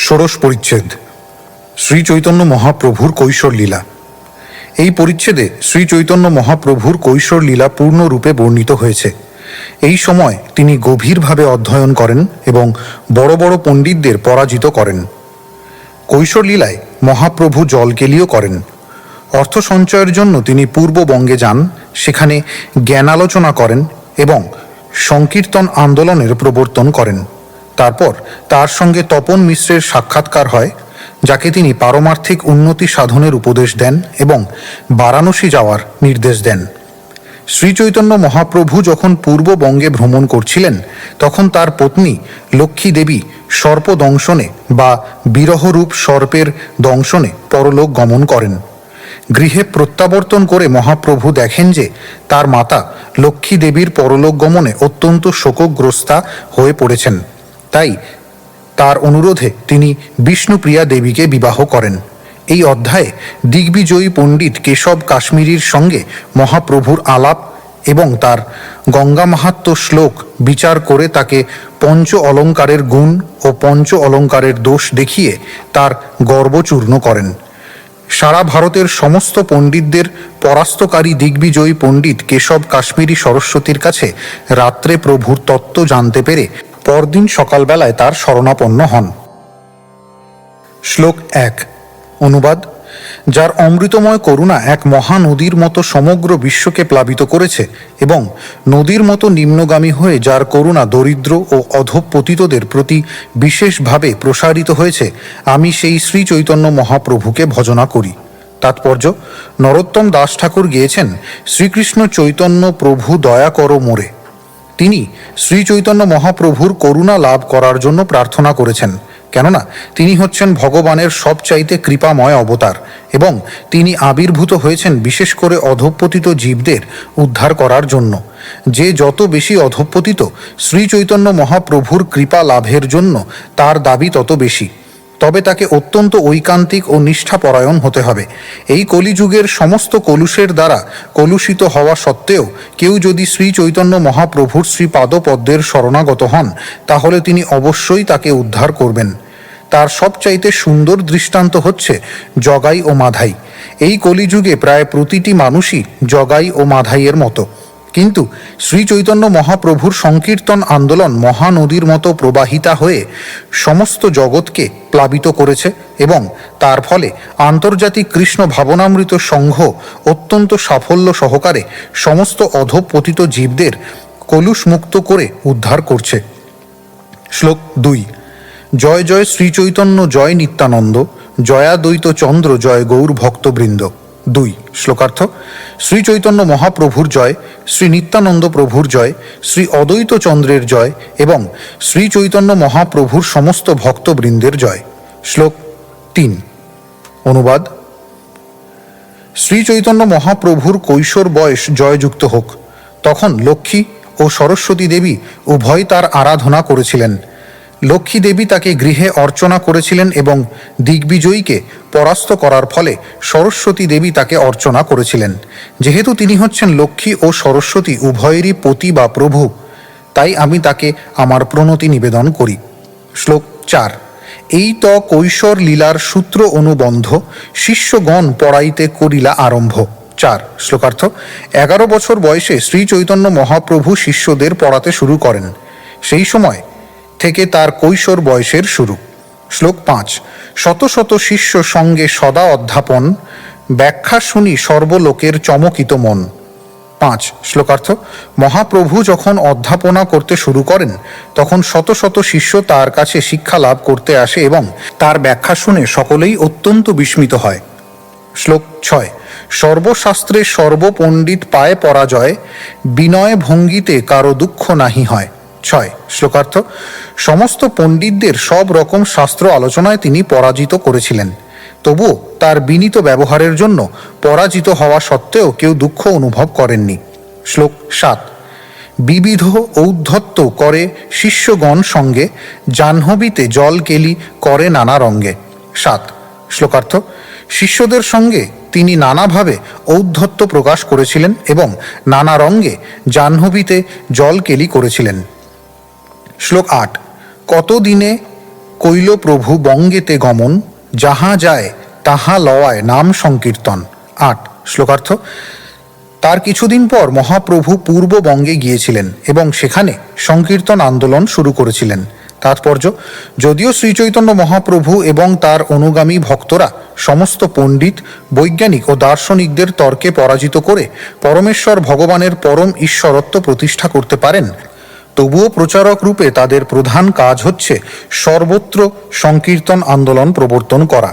ষোড়শ পরিচ্ছেদ শ্রী চৈতন্য মহাপ্রভুর কৈশোর লীলা। এই পরিচ্ছেদে শ্রী চৈতন্য মহাপ্রভুর কৈশোর লীলা পূর্ণরূপে বর্ণিত হয়েছে। এই সময় তিনি গভীরভাবে অধ্যয়ন করেন এবং বড় বড় পণ্ডিতদের পরাজিত করেন। কৈশোর লীলায় মহাপ্রভু জলকেলিও করেন। অর্থ সঞ্চয়ের জন্য তিনি পূর্ববঙ্গে যান, সেখানে জ্ঞানালোচনা করেন এবং সংকীর্তন আন্দোলনের প্রবর্তন করেন। তারপর তার সঙ্গে তপন মিশ্রের সাক্ষাৎকার হয়, যাকে তিনি পারমার্থিক উন্নতি সাধনের উপদেশ দেন এবং বারাণসী যাওয়ার নির্দেশ দেন। শ্রীচৈতন্য মহাপ্রভু যখন পূর্ববঙ্গে ভ্রমণ করছিলেন, তখন তার পত্নী লক্ষ্মী দেবী সর্পদংশনে বা বিরহরূপ সর্পের দংশনে পরলোক গমন করেন। গৃহে প্রত্যাবর্তন করে মহাপ্রভু দেখেন যে তার মাতা লক্ষ্মী দেবীর পরলোক গমনে অত্যন্ত শোকগ্রস্তা হয়ে পড়েছেন। তাই তার অনুরোধে তিনি বিষ্ণুপ্রিয়া দেবীকে বিবাহ করেন। এই অধ্যায়ে দিগ্বিজয়ী পণ্ডিত কেশব কাশ্মীরির সঙ্গে মহাপ্রভুর আলাপ এবং তার গঙ্গা মাহাত্ম্য শ্লোক বিচার করে তাকে পঞ্চ অলঙ্কারের গুণ ও পঞ্চ অলঙ্কারের দোষ দেখিয়ে তার গর্বচূর্ণ করেন। সারা ভারতের সমস্ত পণ্ডিতদের পরাস্তকারী দিগ্বিজয়ী পণ্ডিত কেশব কাশ্মীরি সরস্বতীর কাছে রাত্রে প্রভুর তত্ত্ব জানতে পেরে পরদিন সকালবেলায় তার শরণাপন্ন হন। শ্লোক 1। অনুবাদ। যার অমৃতময় করুণা এক মহানদীর মতো সমগ্র বিশ্বকে প্লাবিত করেছে এবং নদীর মতো নিম্নগামী হয়ে যার করুণা দরিদ্র ও অধঃপতিতদের প্রতি বিশেষভাবে প্রসারিত হয়েছে, আমি সেই শ্রী চৈতন্য মহাপ্রভুকে ভজনা করি। তাৎপর্য: নরোত্তম দাস ঠাকুর গেয়েছেন, শ্রীকৃষ্ণ চৈতন্য প্রভু দয়া করো মোরে। তিনি শ্রী চৈতন্য মহাপ্রভুর করুণা লাভ করার জন্য প্রার্থনা করেছেন, কেননা তিনি হচ্ছেন ভগবানের সবচাইতে কৃপাময় অবতার এবং তিনি আবির্ভূত হয়েছেন বিশেষ করে অধঃপতিত জীবদের উদ্ধার করার জন্য। যে যত বেশি অধঃপতিত, শ্রী চৈতন্য মহাপ্রভুর কৃপা লাভের জন্য তার দাবি তত বেশি। তবে তাকে অত্যন্ত ঐকান্তিক ও নিষ্ঠাপরায়ণ হতে হবে। এই কলিযুগের সমস্ত কলুষের দ্বারা কলুষিত হওয়া সত্ত্বেও কেউ যদি শ্রী চৈতন্য মহাপ্রভুর শ্রীপাদপদ্মের শরণাগত হন, তাহলে তিনি অবশ্যই তাকে উদ্ধার করবেন। তার সবচাইতে সুন্দর দৃষ্টান্ত হচ্ছে জগাই ও মাধাই। এই কলিযুগে প্রায় প্রতিটি মানুষই জগাই ও মাধাইয়ের মতো, কিন্তু শ্রী চৈতন্য মহাপ্রভুর সংকীর্তন আন্দোলন মহানদীর মতো প্রবাহিতা হয়ে সমস্ত জগৎকে প্লাবিত করেছে এবং তার ফলে আন্তর্জাতিক কৃষ্ণ ভাবনামৃত সংঘ অত্যন্ত সাফল্য সহকারে সমস্ত অধঃপতিত জীবদের কলুষমুক্ত করে উদ্ধার করছে। শ্লোক 2। জয় জয় শ্রী চৈতন্য জয় নিত্যানন্দ, জয়াদ্বৈত চন্দ্র জয় গৌর ভক্তবৃন্দ। 2। শ্লোকার্থ। শ্রী চৈতন্য মহাপ্রভুর জয়, শ্রী নিত্যানন্দ প্রভুর জয়, শ্রী অদ্বৈত চন্দ্রের জয় এবং শ্রী চৈতন্য মহাপ্রভুর সমস্ত ভক্তবৃন্দের জয়। শ্লোক 3। অনুবাদ। শ্রী চৈতন্য মহাপ্রভুর কৈশোর বয়স জয়যুক্ত হোক। তখন লক্ষ্মী ও সরস্বতী দেবী উভয় তার আরাধনা করেছিলেন। লক্ষ্মী দেবী তাকে গৃহে অর্চনা করেছিলেন এবং দিগ্বিজয়ীকে পরাস্ত করার ফলে সরস্বতী দেবী তাকে অর্চনা করেছিলেন। যেহেতু তিনি হচ্ছেন লক্ষ্মী ও সরস্বতী উভয়েরই পতি বা প্রভু, তাই আমি তাকে আমার প্রণতি নিবেদন করি। শ্লোক 4। এই ত কৈশোর লীলার সূত্র অনুবন্ধ শিষ্যগণ পড়াইতে করিলা আরম্ভ। 4। শ্লোকার্থ। 11 বছর বয়সে শ্রী চৈতন্য মহাপ্রভু শিষ্যদের পড়াতে শুরু করেন। সেই সময় থেকে তার কৈশোর বয়সের শুরু। শ্লোক 5। শত শত শিষ্য সঙ্গে সদা অধ্যাপন, ব্যাখ্যা শুনি সর্বলোকের চমকিত মন। 5। শ্লোকার্থ। মহাপ্রভু যখন অধ্যাপনা করতে শুরু করেন, তখন শত শত শিষ্য তার কাছে শিক্ষা লাভ করতে আসে এবং তার ব্যাখ্যা শুনে সকলেই অত্যন্ত বিস্মিত হয়। শ্লোক 6। সর্বশাস্ত্রে সর্বপণ্ডিত পায় পরাজয়, বিনয় ভঙ্গিতে কারো দুঃখ নাহি হয়। 6। শ্লোকার্থ। সমস্ত পণ্ডিতদের সব রকম শাস্ত্র আলোচনায় তিনি পরাজিত করেছিলেন, তবুও তার বিনীত ব্যবহারের জন্য পরাজিত হওয়া সত্ত্বেও কেউ দুঃখ অনুভব করেননি। শ্লোক 7। বিবিধ ঔদ্ধত্য করে শিষ্যগণ সঙ্গে, জাহ্নবীতে জল কেলি করে নানা রঙ্গে। 7। শ্লোকার্থ। শিষ্যদের সঙ্গে তিনি নানাভাবে ঔদ্ধত্য প্রকাশ করেছিলেন এবং নানা রঙ্গে জাহ্নবীতে জল কেলি করেছিলেন। শ্লোক 8। কত দিনে কৈল প্রভু বঙ্গেতে গমন, যাহা যায় তাহা লওয়ায় নাম সংকীর্তন। 8 শ্লোকার্থ। তার কিছুদিন পর মহাপ্রভু পূর্ববঙ্গে গিয়েছিলেন এবং সেখানে সংকীর্তন আন্দোলন শুরু করেছিলেন। তাৎপর্য: যদিও শ্রীচৈতন্য মহাপ্রভু এবং তার অনুগামী ভক্তরা সমস্ত পণ্ডিত, বৈজ্ঞানিক ও দার্শনিকদের তর্কে পরাজিত করে পরমেশ্বর ভগবানের পরম ঈশ্বরত্ব প্রতিষ্ঠা করতে পারেন, তবুও প্রচারক রূপে তাদের প্রধান কাজ হচ্ছে সর্বত্র সংকীর্তন আন্দোলন প্রবর্তন করা।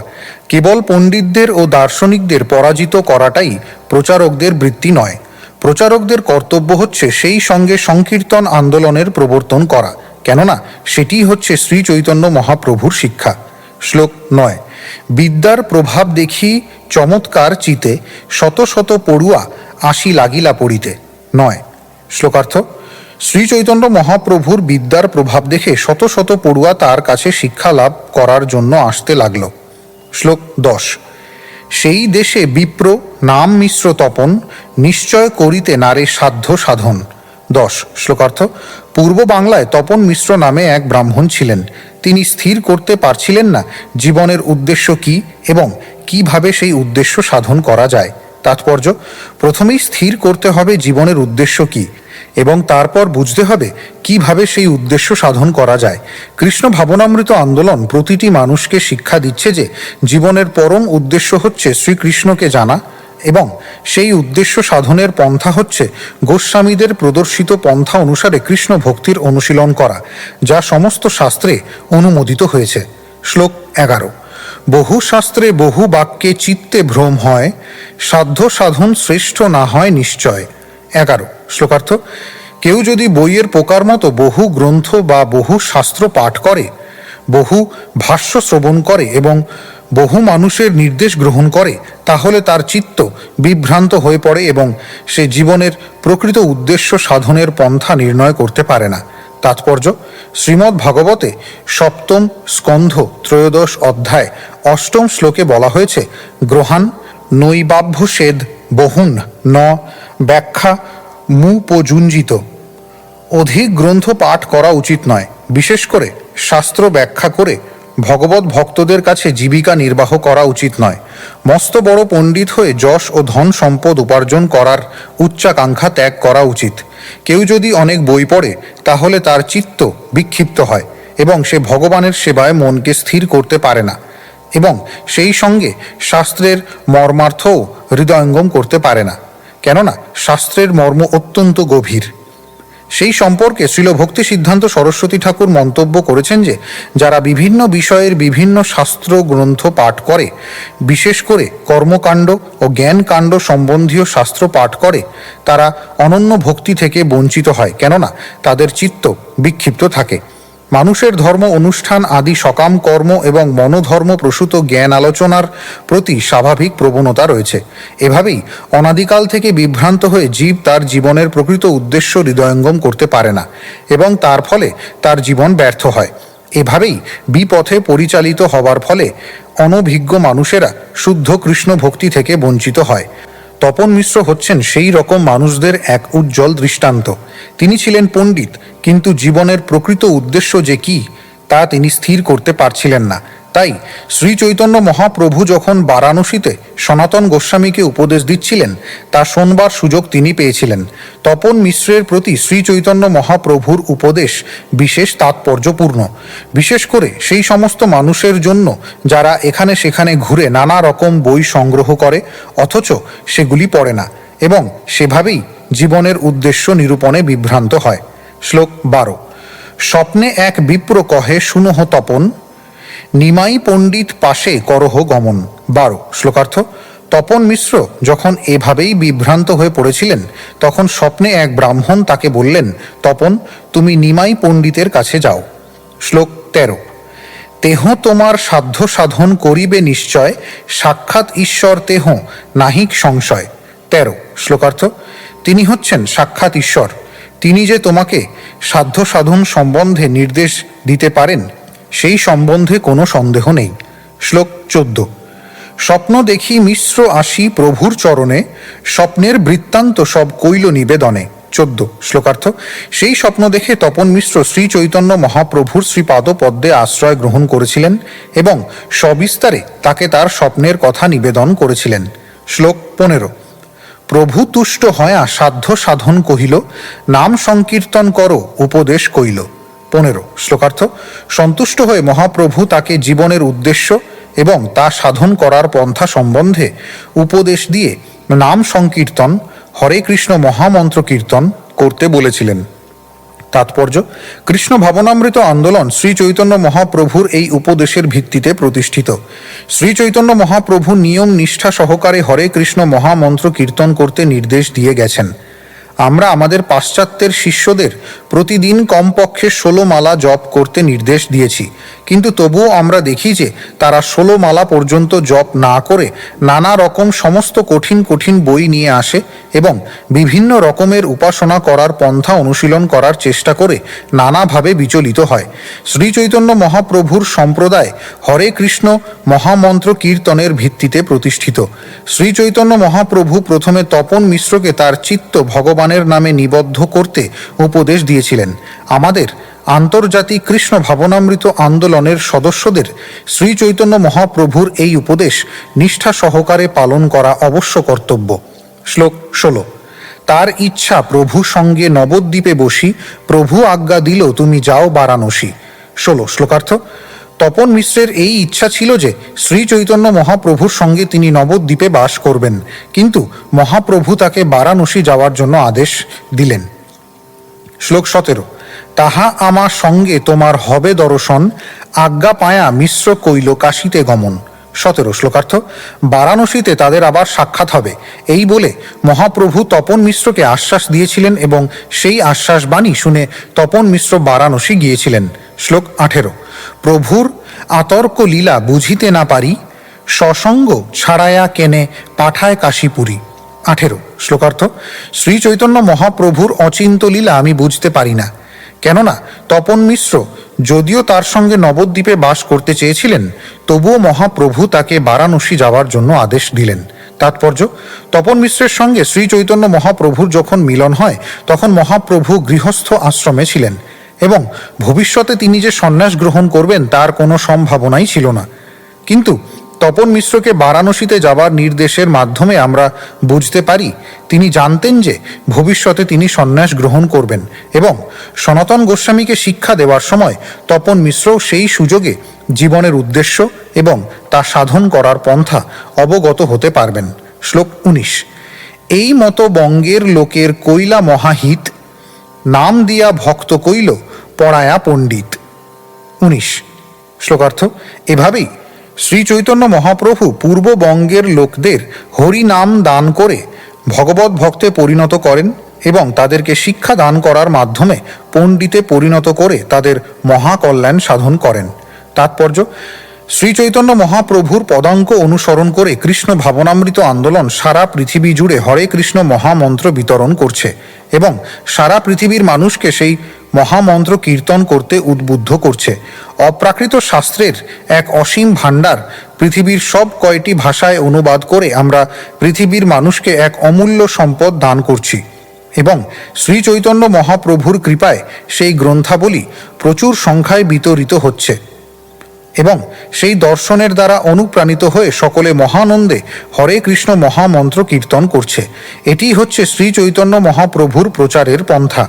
কেবল পণ্ডিতদের ও দার্শনিকদের পরাজিত করাটাই প্রচারকদের বৃত্তি নয়। প্রচারকদের কর্তব্য হচ্ছে সেই সঙ্গে সংকীর্তন আন্দোলনের প্রবর্তন করা, কেননা সেটিই হচ্ছে শ্রী চৈতন্য মহাপ্রভুর শিক্ষা। শ্লোক 9। বিদ্যার প্রভাব দেখি চমৎকার চিতে, শত শত পড়ুয়া আসি লাগিলা পড়িতে। 9 শ্লোকার্থ। শ্রী চৈতন্য মহাপ্রভুর বিদ্যার প্রভাব দেখে শত শত পড়ুয়া তার কাছে শিক্ষা লাভ করার জন্য আসতে লাগল। শ্লোক 10। সেই দেশে বিপ্র নাম মিশ্র তপন, নিশ্চয় করিতে নারে সাধ্য সাধন। 10 শ্লোকার্থ। পূর্ব বাংলায় তপন মিশ্র নামে এক ব্রাহ্মণ ছিলেন। তিনি স্থির করতে পারছিলেন না জীবনের উদ্দেশ্য কি এবং কিভাবে সেই উদ্দেশ্য সাধন করা যায়। তাৎপর্য: প্রথমেই স্থির করতে হবে জীবনের উদ্দেশ্য কি এবং তারপর বুঝতে হবে কিভাবে সেই উদ্দেশ্য সাধন করা যায়। কৃষ্ণ ভাবনামৃত আন্দোলন প্রতিটি মানুষকে শিক্ষা দিচ্ছে যে জীবনের পরম উদ্দেশ্য হচ্ছে শ্রীকৃষ্ণকে জানা এবং সেই উদ্দেশ্য সাধনের পন্থা হচ্ছে গোস্বামীদের প্রদর্শিত পন্থা অনুসারে কৃষ্ণ ভক্তির অনুশীলন করা, যা সমস্ত শাস্ত্রে অনুমোদিত হয়েছে। শ্লোক 11। বহু শাস্ত্রে বহু বাক্যে চিত্তে ভ্রম হয়, সাধ্য সাধন শ্রেষ্ঠ না হয় নিশ্চয়। 11 শ্লোকার্থ। কেউ যদি বইয়ের পোকার মতো বহু গ্রন্থ বা বহু শাস্ত্র পাঠ করে, বহু ভাষ্য শ্রবণ করে এবং বহু মানুষের নির্দেশ গ্রহণ করে, তাহলে তার চিত্ত বিভ্রান্ত হয়ে পড়ে এবং সে জীবনের প্রকৃত উদ্দেশ্য সাধনের পন্থা নির্ণয় করতে পারে না। তাৎপর্য: শ্রীমদ্ ভাগবতে 7ম স্কন্ধ 13 অধ্যায় 8ম শ্লোকে বলা হয়েছে, গ্রহান নৈবাভ্যসেদ বহুন ন ব্যাখ্যা মুপযুঞ্জিত। অধিক গ্রন্থ পাঠ করা উচিত নয়, বিশেষ করে শাস্ত্র ব্যাখ্যা করে ভগবত ভক্তদের কাছে জীবিকা নির্বাহ করা উচিত নয়। মস্ত বড় পণ্ডিত হয়ে যশ ও ধন সম্পদ উপার্জন করার উচ্চাকাঙ্ক্ষা ত্যাগ করা উচিত। কেউ যদি অনেক বই পড়ে তাহলে তার চিত্ত বিক্ষিপ্ত হয় এবং সে ভগবানের সেবায় মনকে স্থির করতে পারে না এবং সেই সঙ্গে শাস্ত্রের মর্মার্থও হৃদয়ঙ্গম করতে পারে না, কেননা শাস্ত্রের মর্ম অত্যন্ত গভীর। সেই সম্পর্কে শ্রীল ভক্তি সিদ্ধান্ত সরস্বতী ঠাকুর মন্তব্য করেছেন যে যারা বিভিন্ন বিষয়ের বিভিন্ন শাস্ত্র গ্রন্থ পাঠ করে, বিশেষ করে কর্মকাণ্ড ও জ্ঞানকাণ্ড সম্বন্ধীয় শাস্ত্র পাঠ করে, তারা অনন্য ভক্তি থেকে বঞ্চিত হয়, কেননা তাদের চিত্ত বিক্ষিপ্ত থাকে। মানুষের ধর্ম অনুষ্ঠান আদি সকাম কর্ম এবং মনোধর্ম প্রসূত জ্ঞান আলোচনার প্রতি স্বাভাবিক প্রবণতা রয়েছে। এভাবেই অনাদিকাল থেকে বিভ্রান্ত হয়ে জীব তার জীবনের প্রকৃত উদ্দেশ্য হৃদয়ঙ্গম করতে পারে না এবং তার ফলে তার জীবন ব্যর্থ হয়। এভাবেই বিপথে পরিচালিত হবার ফলে অনভিজ্ঞ মানুষেরা শুদ্ধ কৃষ্ণ ভক্তি থেকে বঞ্চিত হয়। তপন মিশ্র হচ্ছেন সেই রকম মানুষদের এক উজ্জ্বল দৃষ্টান্ত। তিনি ছিলেন পণ্ডিত, কিন্তু জীবনের প্রকৃত উদ্দেশ্য যে কি তা তিনি স্থির করতে পারছিলেন না। তাই শ্রী চৈতন্য মহাপ্রভু যখন বারাণসীতে সনাতন গোস্বামীকে উপদেশ দিচ্ছিলেন, তা শোনবার সুযোগ তিনি পেয়েছিলেন। তপন মিশ্রের প্রতি শ্রী চৈতন্য মহাপ্রভুর উপদেশ বিশেষ তাৎপর্যপূর্ণ, বিশেষ করে সেই সমস্ত মানুষের জন্য যারা এখানে সেখানে ঘুরে নানা রকম বই সংগ্রহ করে অথচ সেগুলি পড়ে না এবং সেভাবেই জীবনের উদ্দেশ্য নিরূপণে বিভ্রান্ত হয়। শ্লোক 12। স্বপ্নে এক বিপ্র কহে শুনহ তপন, নিমাই পণ্ডিত পাশে করহ গমন। 12 শ্লোকার্থ। তপন মিশ্র যখন এভাবেই বিভ্রান্ত হয়ে পড়েছিলেন, তখন স্বপ্নে এক ব্রাহ্মণ তাকে বললেন, তপন, তুমি নিমাই পণ্ডিতের কাছে যাও। শ্লোক 13। তেহ তোমার সাধ্য সাধন করিবে নিশ্চয়, সাক্ষাৎ ঈশ্বর তেহ নাহিক সংশয়। 13 শ্লোকার্থ। তিনি হচ্ছেন সাক্ষাৎ ঈশ্বর। তিনি যে তোমাকে সাধ্য সাধন সম্বন্ধে নির্দেশ দিতে পারেন সেই সম্বন্ধে কোনো সন্দেহ নেই। শ্লোক 14। স্বপ্ন দেখি মিশ্র আসি প্রভুর চরণে, স্বপ্নের বৃত্তান্ত সব কইল নিবেদনে। 14 শ্লোকার্থ। সেই স্বপ্ন দেখে তপন মিশ্র শ্রী চৈতন্য মহাপ্রভুর শ্রীপাদ পদ্মে আশ্রয় গ্রহণ করেছিলেন এবং সবিস্তারে তাকে তার স্বপ্নের কথা নিবেদন করেছিলেন। শ্লোক 15। প্রভু তুষ্ট হয়া সাধ্য সাধন কহিল, নাম সংকীর্তন করো উপদেশ কইল। 15 শ্লোকার্থ। সন্তুষ্ট হয়ে মহাপ্রভু তাকে জীবনের উদ্দেশ্য এবং তা সাধন করার পন্থা সম্বন্ধে উপদেশ দিয়ে নাম সংকীর্তন, হরে কৃষ্ণ মহামন্ত্র কীর্তন করতে বলেছিলেন। তাৎপর্য: কৃষ্ণ ভাবনামৃত আন্দোলন শ্রী চৈতন্য মহাপ্রভুর এই উপদেশের ভিত্তিতে প্রতিষ্ঠিত। শ্রী চৈতন্য মহাপ্রভু নিয়ম নিষ্ঠা সহকারে হরে কৃষ্ণ মহামন্ত্র কীর্তন করতে নির্দেশ দিয়ে গেছেন। আমরা আমাদের পাশ্চাত্যের শিষ্যদের প্রতিদিন কমপক্ষে 16 মালা জপ করতে নির্দেশ দিয়েছি, কিন্তু তবুও আমরা দেখি যে তারা 16 মালা পর্যন্ত জপ না করে নানা রকম সমস্ত কঠিন কঠিন বই নিয়ে আসে এবং বিভিন্ন রকমের উপাসনা করার পন্থা অনুশীলন করার চেষ্টা করে নানাভাবে বিচলিত হয়। শ্রী চৈতন্য মহাপ্রভুর সম্প্রদায় হরে কৃষ্ণ মহামন্ত্র কীর্তনের ভিত্তিতে প্রতিষ্ঠিত। শ্রী চৈতন্য মহাপ্রভু প্রথমে তপন মিশ্রকে তার চিত্ত ভগবানের নামে নিবদ্ধ করতে উপদেশ দিয়েছিলেন। আমাদের আন্তর্জাতিক কৃষ্ণ ভাবনামৃত আন্দোলনের সদস্যদের শ্রী চৈতন্য মহাপ্রভুর এই উপদেশ নিষ্ঠা সহকারে পালন করা অবশ্য কর্তব্য। শ্লোক 16। তার ইচ্ছা প্রভু সঙ্গে নবদ্বীপে বসি, প্রভু আজ্ঞা দিল তুমি যাও বারাণসী। 16 শ্লোকার্থ। তপন মিশ্রের এই ইচ্ছা ছিল যে শ্রী চৈতন্য মহাপ্রভুর সঙ্গে তিনি নবদ্বীপে বাস করবেন, কিন্তু মহাপ্রভু তাকে বারাণসী যাওয়ার জন্য আদেশ দিলেন। শ্লোক 17। তাহা আমার সঙ্গে তোমার হবে দর্শন, আজ্ঞা পায়া মিশ্র কইল কাশীতে গমন। 17 শ্লোকার্থ। বারাণসীতে তাদের আবার সাক্ষাৎ হবে, এই বলে মহাপ্রভু তপন মিশ্রকে আশ্বাস দিয়েছিলেন এবং সেই আশ্বাস বাণী শুনে তপন মিশ্র বারাণসী গিয়েছিলেন। শ্লোক 18। প্রভুর আতর্ক লীলা বুঝিতে না পারি, সসঙ্গ ছাড়ায়া কেনে পাঠায় কাশীপুরী। 18 শ্লোকার্থ। শ্রী চৈতন্য মহাপ্রভুর অচিন্ত লীলা আমি বুঝতে পারি না, কেননা তপন মিশ্র যদিও তার সঙ্গে নবদ্বীপে বাস করতে চেয়েছিলেন, তবুও মহাপ্রভু তাকে বারাণসী যাওয়ার জন্য আদেশ দিলেন। তাৎপর্য: তপন মিশ্রের সঙ্গে শ্রী চৈতন্য মহাপ্রভুর যখন মিলন হয় তখন মহাপ্রভু গৃহস্থ আশ্রমে ছিলেন এবং ভবিষ্যতে তিনি যে সন্ন্যাস গ্রহণ করবেন তার কোনো সম্ভাবনাই ছিল না। কিন্তু তপন মিশ্রকে বারাণসীতে যাবার নির্দেশের মাধ্যমে আমরা বুঝতে পারি তিনি জানতেন যে ভবিষ্যতে তিনি সন্ন্যাস গ্রহণ করবেন এবং সনাতন গোস্বামীকে শিক্ষা দেওয়ার সময় তপন মিশ্রও সেই সুযোগে জীবনের উদ্দেশ্য এবং তা সাধন করার পন্থা অবগত হতে পারবেন। শ্লোক 19। এই মতো বঙ্গের লোকের কইলা মহাহিত, নাম দিয়া ভক্ত কইল পড়ায়া পণ্ডিত। 19 শ্লোকার্থ। এভাবেই শ্রী চৈতন্য মহাপ্রভু পূর্ববঙ্গের লোকদের হরি নাম দান করে ভগবত ভক্তে পরিণত করেন এবং তাদেরকে শিক্ষা দান করার মাধ্যমে পণ্ডিতে পরিণত করে তাদের মহাকল্যাণ সাধন করেন। তাৎপর্য: শ্রী চৈতন্য মহাপ্রভুর পদাঙ্ক অনুসরণ করে কৃষ্ণ ভাবনামৃত আন্দোলন সারা পৃথিবী জুড়ে হরে কৃষ্ণ মহামন্ত্র বিতরণ করছে এবং সারা পৃথিবীর মানুষকে সেই মহামন্ত্র কীর্তন করতে উদ্বুদ্ধ করছে। অপ্রাকৃত শাস্ত্রের এক অসীম ভাণ্ডার পৃথিবীর সব কয়টি ভাষায় অনুবাদ করে আমরা পৃথিবীর মানুষকে এক অমূল্য সম্পদ দান করছি এবং শ্রী চৈতন্য মহাপ্রভুর কৃপায় সেই গ্রন্থাবলী প্রচুর সংখ্যায় বিতরিত হচ্ছে এবং সেই দর্শনের দ্বারা অনুপ্রাণিত হয়ে সকলে মহানন্দে হরে কৃষ্ণ মহামন্ত্র কীর্তন করছে। এটিই হচ্ছে শ্রী চৈতন্য মহাপ্রভুর প্রচারের পন্থা।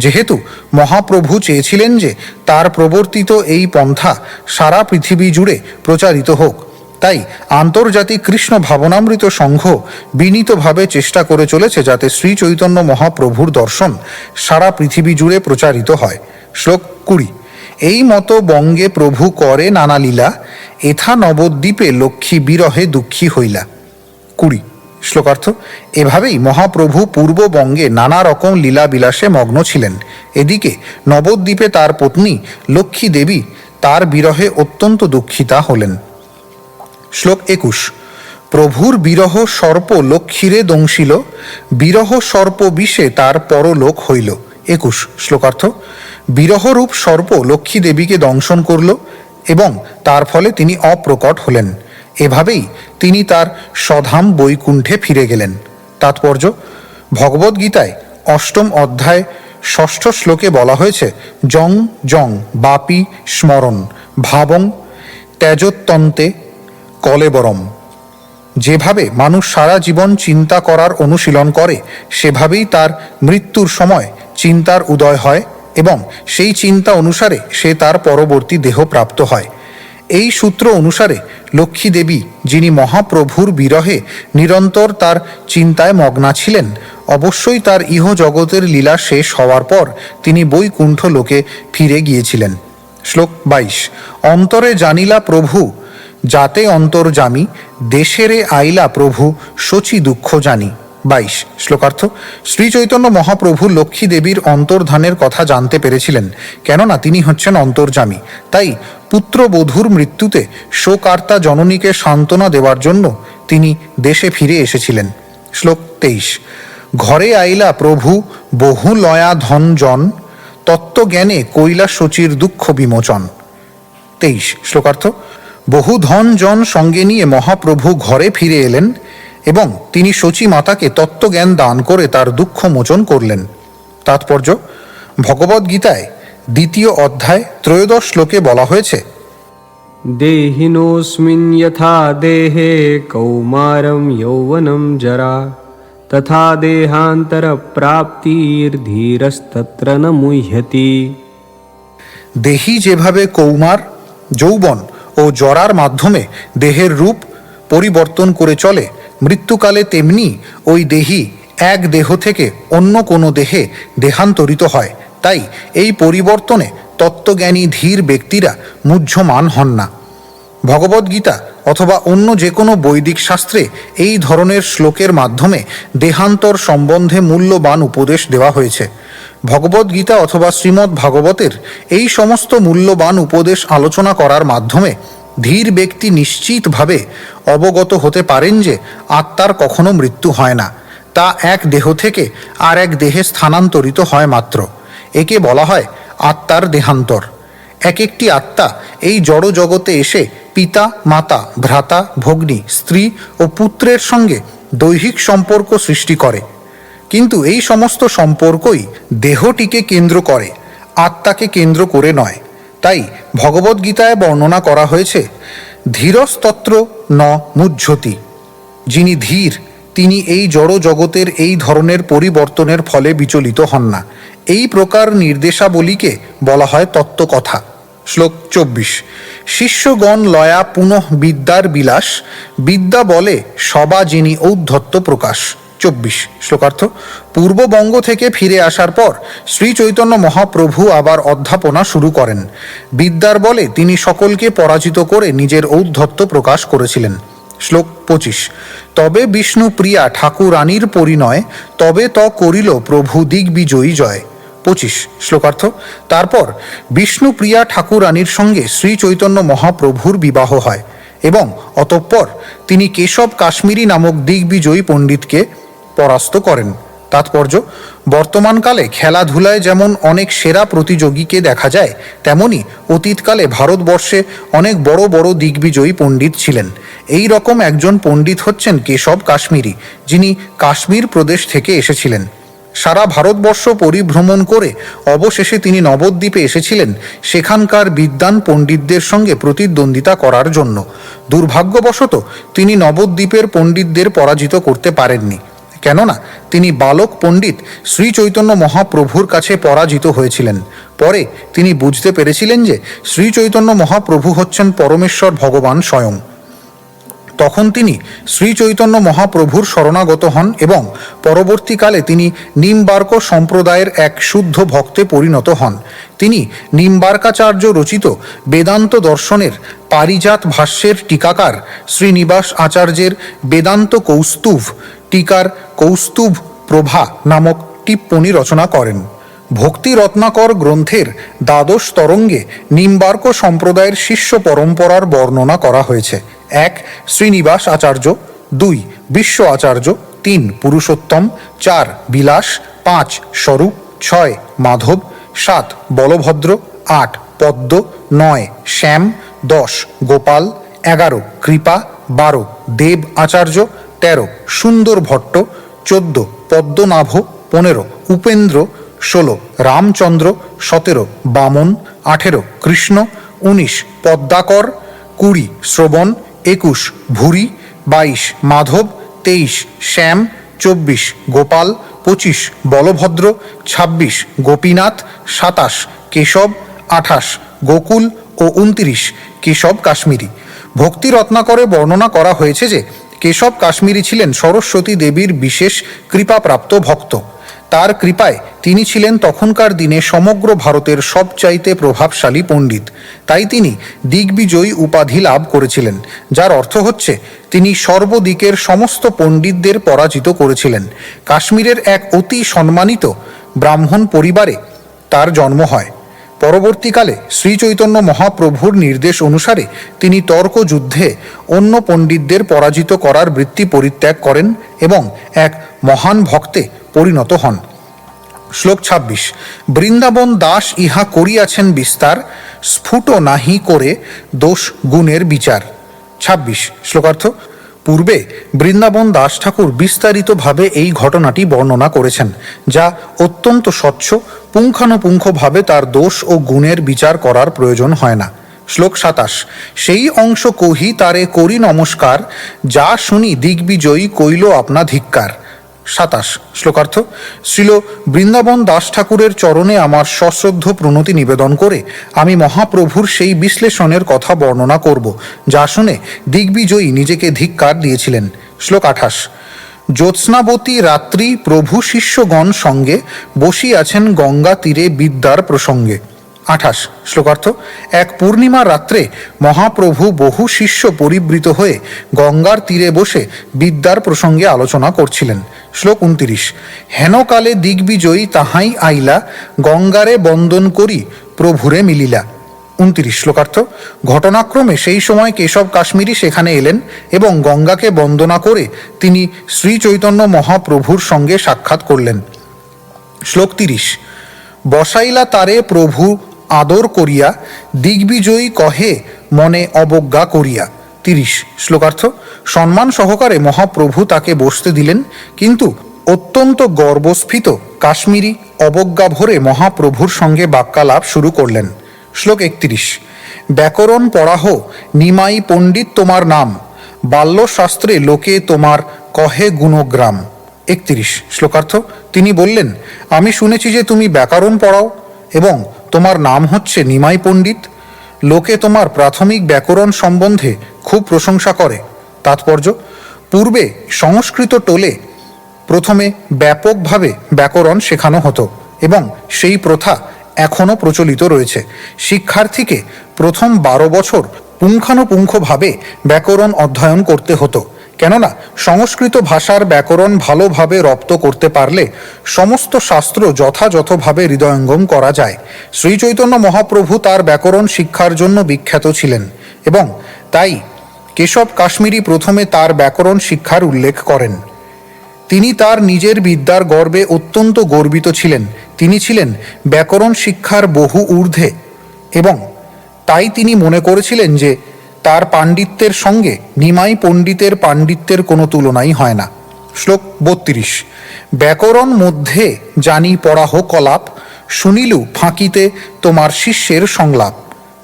যেহেতু মহাপ্রভু চেয়েছিলেন যে তার প্রবর্তিত এই পন্থা সারা পৃথিবী জুড়ে প্রচারিত হোক, তাই আন্তর্জাতিক কৃষ্ণ ভাবনামৃত সংঘ বিনীতভাবে চেষ্টা করে চলেছে যাতে শ্রী চৈতন্য মহাপ্রভুর দর্শন সারা পৃথিবী জুড়ে প্রচারিত হয়। শ্লোক 20। এই মতো বঙ্গে প্রভু করে নানা লীলা, এথা নবদ্বীপে লক্ষ্মী বিরহে দুঃখী হইলা। 20 শ্লোকার্থ। এভাবেই মহাপ্রভু পূর্ববঙ্গে নানা রকম লীলা বিলাসে মগ্ন ছিলেন। এদিকে নবদ্বীপে তার পত্নী লক্ষ্মী দেবী তার বিরহে অত্যন্ত দুঃখিতা হলেন। শ্লোক 21। প্রভুর বিরহ সর্প লক্ষ্মীরে দংশিল, বিরহ সর্প বিষে তার পরলোক হইল। 21 শ্লোকার্থ। বিরহরূপ সর্প লক্ষ্মী দেবীকে দংশন করল এবং তার ফলে তিনি অপ্রকট হলেন। এভাবেই তিনি তার স্বধাম বৈকুণ্ঠে ফিরে গেলেন। তাৎপর্য: ভগবদ্গীতায় অষ্টম অধ্যায় ষষ্ঠ শ্লোকে বলা হয়েছে, জং জং বাপি স্মরণ ভাবং ত্যাজোত্তন্তে কলেবরম। যেভাবে মানুষ সারা জীবন চিন্তা করার অনুশীলন করে, সেভাবেই তার মৃত্যুর সময় চিন্তার উদয় হয় এবং সেই চিন্তা অনুসারে সে তার পরবর্তী দেহ প্রাপ্ত হয়। এই সূত্র অনুসারে লক্ষ্মী দেবী, যিনি মহাপ্রভুর বিরহে নিরন্তর তার চিন্তায় মগ্না ছিলেন, অবশ্যই তার ইহ জগতের লীলা শেষ হওয়ার পর তিনি বৈকুণ্ঠ লোকে ফিরে গিয়েছিলেন। শ্লোক 22। অন্তরে জানিলা প্রভু যাতে অন্তর্যামী, দেশেরে আইলা প্রভু শচী দুঃখ জানি। 22 শ্লোকার্থ। শ্রী চৈতন্য মহাপ্রভু লক্ষ্মী দেবীর অন্তর্ধানের কথা জানতে পেরেছিলেন, কেননা তিনি হচ্ছেন অন্তর্যামী। তাই পুত্রবধূর মৃত্যুতে শোকার্তা জননীকে সান্ত্বনা দেওয়ার জন্য তিনি দেশে ফিরে এসেছিলেন। শ্লোক 23। ঘরে আইলা প্রভু বহু লয়া ধন জন, তত্ত্বজ্ঞানে কৈলা শচীর দুঃখ বিমোচন। 23 শ্লোকার্থ। বহু ধন জন সঙ্গে নিয়ে মহাপ্রভু ঘরে ফিরে এলেন এবং তিনি শচী মাতাকে তত্ত্বজ্ঞান দান করে তার দুঃখ মোচন করলেন। তাৎপর্য: ভগবদ্গীতায় 2য় অধ্যায় 13 শ্লোকে বলা হয়েছে, দেহিনোऽস্মিन् यथा देहे कौमारं यौवनं जरा तथा देहान्तरप्राप्तिर्धीरस्तत्र न मुह्यति। দেহি যেভাবে কৌমার, যৌবন ও জরার মাধ্যমে দেহের রূপ পরিবর্তন করে চলে, মৃত্যুকালে তেমনি ওই দেহি এক দেহ থেকে অন্য কোনো দেহে দেহান্তরিত হয়। তাই এই পরিবর্তনে তত্ত্বজ্ঞানী ধীর ব্যক্তিরা মুহ্যমান হন না। ভগবদ্গীতা অথবা অন্য যে কোনো বৈদিক শাস্ত্রে এই ধরনের শ্লোকের মাধ্যমে দেহান্তর সম্বন্ধে মূল্যবান উপদেশ দেওয়া হয়েছে। ভগবদ্গীতা অথবা শ্রীমদ্ ভাগবতের এই সমস্ত মূল্যবান উপদেশ আলোচনা করার মাধ্যমে ধীর ব্যক্তি নিশ্চিতভাবে অবগত হতে পারেন যে আত্মার কখনো মৃত্যু হয় না, তা এক দেহ থেকে আর এক দেহে স্থানান্তরিত হয় মাত্র। একে বলা হয় আত্মার দেহান্তর। এক একটি আত্মা এই জড় জগতে এসে পিতা, মাতা, ভ্রাতা, ভগ্নী, স্ত্রী ও পুত্রের সঙ্গে দৈহিক সম্পর্ক সৃষ্টি করে, কিন্তু এই সমস্ত সম্পর্কই দেহটিকে কেন্দ্র করে, আত্মাকে কেন্দ্র করে নয়। তাই ভগবদ্গীতায় বর্ণনা করা হয়েছে, ধীরস্তত্র ন মুহ্যতি। যিনি ধীর, তিনি এই জড় জগতের এই ধরনের পরিবর্তনের ফলে বিচলিত হন না। এই প্রকার নির্দেশাবলীকে বলা হয় তত্ত্বকথা। শ্লোক 24। শিষ্যগণ লয়া পুনঃ বিদ্যার বিলাস, বিদ্যা বলে সবা যিনি ঔদ্ধত্য প্রকাশ। 24 শ্লোকার্থ। পূর্ববঙ্গ থেকে ফিরে আসার পর শ্রী চৈতন্য মহাপ্রভু আবার অধ্যাপনা শুরু করেন। বিদ্যার বলে তিনি সকলকে পরাজিত করে নিজের ঔদ্ধত্য প্রকাশ করেছিলেন। শ্লোক 25। তবে বিষ্ণু প্রিয়া ঠাকুরানীর পরিণয়, তবে ত করিল প্রভু দিগ্বিজয়ী জয়। 25 শ্লোকার্থ। তারপর বিষ্ণুপ্রিয়া ঠাকুরানীর সঙ্গে শ্রী চৈতন্য মহাপ্রভুর বিবাহ হয় এবং অতঃপর তিনি কেশব কাশ্মীরি নামক দিগ্বিজয়ী পণ্ডিতকে পরাস্ত করেন। তাৎপর্য: বর্তমানকালে খেলাধুলায় যেমন অনেক সেরা প্রতিযোগীকে দেখা যায়, তেমনি অতীতকালে ভারতবর্ষে অনেক বড় বড় দিগ্বিজয়ী পণ্ডিত ছিলেন। এই রকম একজন পণ্ডিত হচ্ছেন কেশব কাশ্মীরি, যিনি কাশ্মীর প্রদেশ থেকে এসেছিলেন। সারা ভারতবর্ষ পরিভ্রমণ করে অবশেষে তিনি নবদ্বীপে এসেছিলেন সেখানকার বিদ্বান পণ্ডিতদের সঙ্গে প্রতিদ্বন্দ্বিতা করার জন্য। দুর্ভাগ্যবশত তিনি নবদ্বীপের পণ্ডিতদের পরাজিত করতে পারেননি, কেননা তিনি বালক পণ্ডিত শ্রী চৈতন্য মহাপ্রভুর কাছে পরাজিত হয়েছিলেন। পরে তিনি বুঝতে পেরেছিলেন যে শ্রী চৈতন্য মহাপ্রভু হচ্ছেন পরমেশ্বর ভগবান স্বয়ং। তখন তিনি শ্রী চৈতন্য মহাপ্রভুর শরণাগত হন এবং পরবর্তীকালে তিনি নিম্বার্ক সম্প্রদায়ের এক শুদ্ধ ভক্তে পরিণত হন। তিনি নিম্বার্কাচার্য রচিত বেদান্ত দর্শনের পারিজাত ভাষ্যের টিকাকার শ্রীনিবাস আচার্যের বেদান্ত কৌস্তুভ টিকার কৌস্তুভ প্রভা নামক টিপ্পনী রচনা করেন। ভক্তি রত্নাকর গ্রন্থের দ্বাদশ তরঙ্গে নিম্বার্ক সম্প্রদায়ের শিষ্য পরম্পরার বর্ণনা করা হয়েছে। 1 শ্রীনিবাস আচার্য, 2 বিশ্ব আচার্য, 3 পুরুষোত্তম, 4 বিলাস, 5 স্বরূপ, 6 মাধব, 7 বলভদ্র, 8 পদ্ম, 9 শ্যাম, 10 গোপাল, 11 কৃপা, 12 দেব আচার্য, 13 সুন্দর ভট্ট, 14 পদ্মনাভ, 15 উপেন্দ্র 16, রামচন্দ্র 17, বামন 18, কৃষ্ণ 19, পদ্মাকর 20, শ্রবণ 21, ভুরি 22, মাধব 23, শ্যাম 24, গোপাল 25, বলভদ্র 26, গোপীনাথ 27, কেশব 28, গোকুল ও 29 কেশব কাশ্মীরি। ভক্তি রত্নাকরে বর্ণনা করা হয়েছে যে কেশব কাশ্মীরি ছিলেন সরস্বতী দেবীর বিশেষ কৃপাপ্রাপ্ত ভক্ত। তার কৃপায় তিনি ছিলেন তখনকার দিনে সমগ্র ভারতের সবচাইতে প্রভাবশালী পণ্ডিত। তাই তিনি দিগ্বিজয়ী উপাধি লাভ করেছিলেন, যার অর্থ হচ্ছে তিনি সর্বদিকের সমস্ত পণ্ডিতদের পরাজিত করেছিলেন। কাশ্মীরের এক অতি সম্মানিত ব্রাহ্মণ পরিবারে তার জন্ম হয়। পরবর্তীকালে শ্রীচৈতন্য মহাপ্রভুর নির্দেশ অনুসারে তিনি তর্কযুদ্ধে অন্য পণ্ডিতদের পরাজিত করার বৃত্তি পরিত্যাগ করেন এবং এক মহান ভক্তে পরিণত হন। শ্লোক 26, বৃন্দাবন দাস ইহা করিয়াছেন বিস্তার, স্ফুট নাহি করে দোষ গুণের বিচার। 26 শ্লোকার্থ। পূর্বে বৃন্দাবন দাস ঠাকুর বিস্তারিতভাবে এই ঘটনাটি বর্ণনা করেছেন, যা অত্যন্ত স্বচ্ছ, পুঙ্খানুপুঙ্খভাবে তার দোষ ও গুণের বিচার করার প্রয়োজন হয় না। শ্লোক 27, সেই অংশ কহি তারে করি নমস্কার, যা শুনি দিগ্বিজয়ী কইল আপনা ধিক্কার। 27 শ্লোকার্থ। শ্রীল বৃন্দাবন দাস ঠাকুরের চরণে আমার সশ্রদ্ধ প্রণতি নিবেদন করে আমি মহাপ্রভুর সেই বিশ্লেষণের কথা বর্ণনা করব, যা শুনে দিগ্বিজয়ী নিজেকে ধিক্কার দিয়েছিলেন। শ্লোক 28, জ্যোৎস্নাবতী রাত্রি প্রভু শিষ্যগণ সঙ্গে বসিয়াছেন গঙ্গা তীরে বিদ্যার প্রসঙ্গে। 28 শ্লোকার্থ। এক পূর্ণিমা রাত্রে মহাপ্রভু বহু শিষ্য পরিবৃত হয়ে গঙ্গার তীরে বসে বিদ্যার প্রসঙ্গে আলোচনা করছিলেন। শ্লোক 29, হেনকালে দিগ্বিজয়ী তাহাই আইলা, গঙ্গারে বন্দন করি প্রভুরে মিলিলা। 29 শ্লোকার্থ। ঘটনাক্রমে সেই সময় কেশব কাশ্মীরি সেখানে এলেন এবং গঙ্গাকে বন্দনা করে তিনি শ্রী চৈতন্য মহাপ্রভুর সঙ্গে সাক্ষাৎ করলেন। শ্লোক 30, বসাইলা তারে প্রভু আদর করিয়া, দিগ্বিজয়ী কহে মনে অবজ্ঞা করিয়া। 30 শ্লোকার্থ। সম্মান সহকারে মহাপ্রভু তাকে বসতে দিলেন, কিন্তু অত্যন্ত গর্বস্ফীত কাশ্মীরি অবজ্ঞা ভরে মহাপ্রভুর সঙ্গে বাক্যালাপ শুরু করলেন। শ্লোক 31, ব্যাকরণ পড়াহ নিমাই পণ্ডিত তোমার নাম, বাল্যশাস্ত্রে লোকে তোমার কহে গুণগ্রাম। 31 শ্লোকার্থ। তিনি বললেন, আমি শুনেছি যে তুমি ব্যাকরণ পড়াও এবং তোমার নাম হচ্ছে নিমাই পণ্ডিত। লোকে তোমার প্রাথমিক ব্যাকরণ সম্বন্ধে খুব প্রশংসা করে। তাৎপর্য, পূর্বে সংস্কৃত টোলে প্রথমে ব্যাপকভাবে ব্যাকরণ শেখানো হতো এবং সেই প্রথা এখনও প্রচলিত রয়েছে। শিক্ষার্থীকে প্রথম 12 বছর পুঙ্খানুপুঙ্খভাবে ব্যাকরণ অধ্যয়ন করতে হতো, কেননা সংস্কৃত ভাষার ব্যাকরণ ভালোভাবে রপ্ত করতে পারলে সমস্ত শাস্ত্র যথাযথভাবে হৃদয়ঙ্গম করা যায়। শ্রীচৈতন্য মহাপ্রভু তার ব্যাকরণ শিক্ষার জন্য বিখ্যাত ছিলেন এবং তাই কেশব কাশ্মীরি প্রথমে তার ব্যাকরণ শিক্ষার উল্লেখ করেন। তিনি তার নিজের বিদ্যার গর্বে অত্যন্ত গর্বিত ছিলেন। তিনি ছিলেন ব্যাকরণ শিক্ষার বহু ঊর্ধ্বে এবং তাই তিনি মনে করেছিলেন যে তার পাণ্ডিত্যের সঙ্গে নিমাই পণ্ডিতের পাণ্ডিত্যের কোনো তুলনাই হয় না। শ্লোক 32, ব্যাকরণ মধ্যে জানি পড়াহ কলাপ, শুনিলু ফাঁকিতে তোমার শিষ্যের সংলাপ।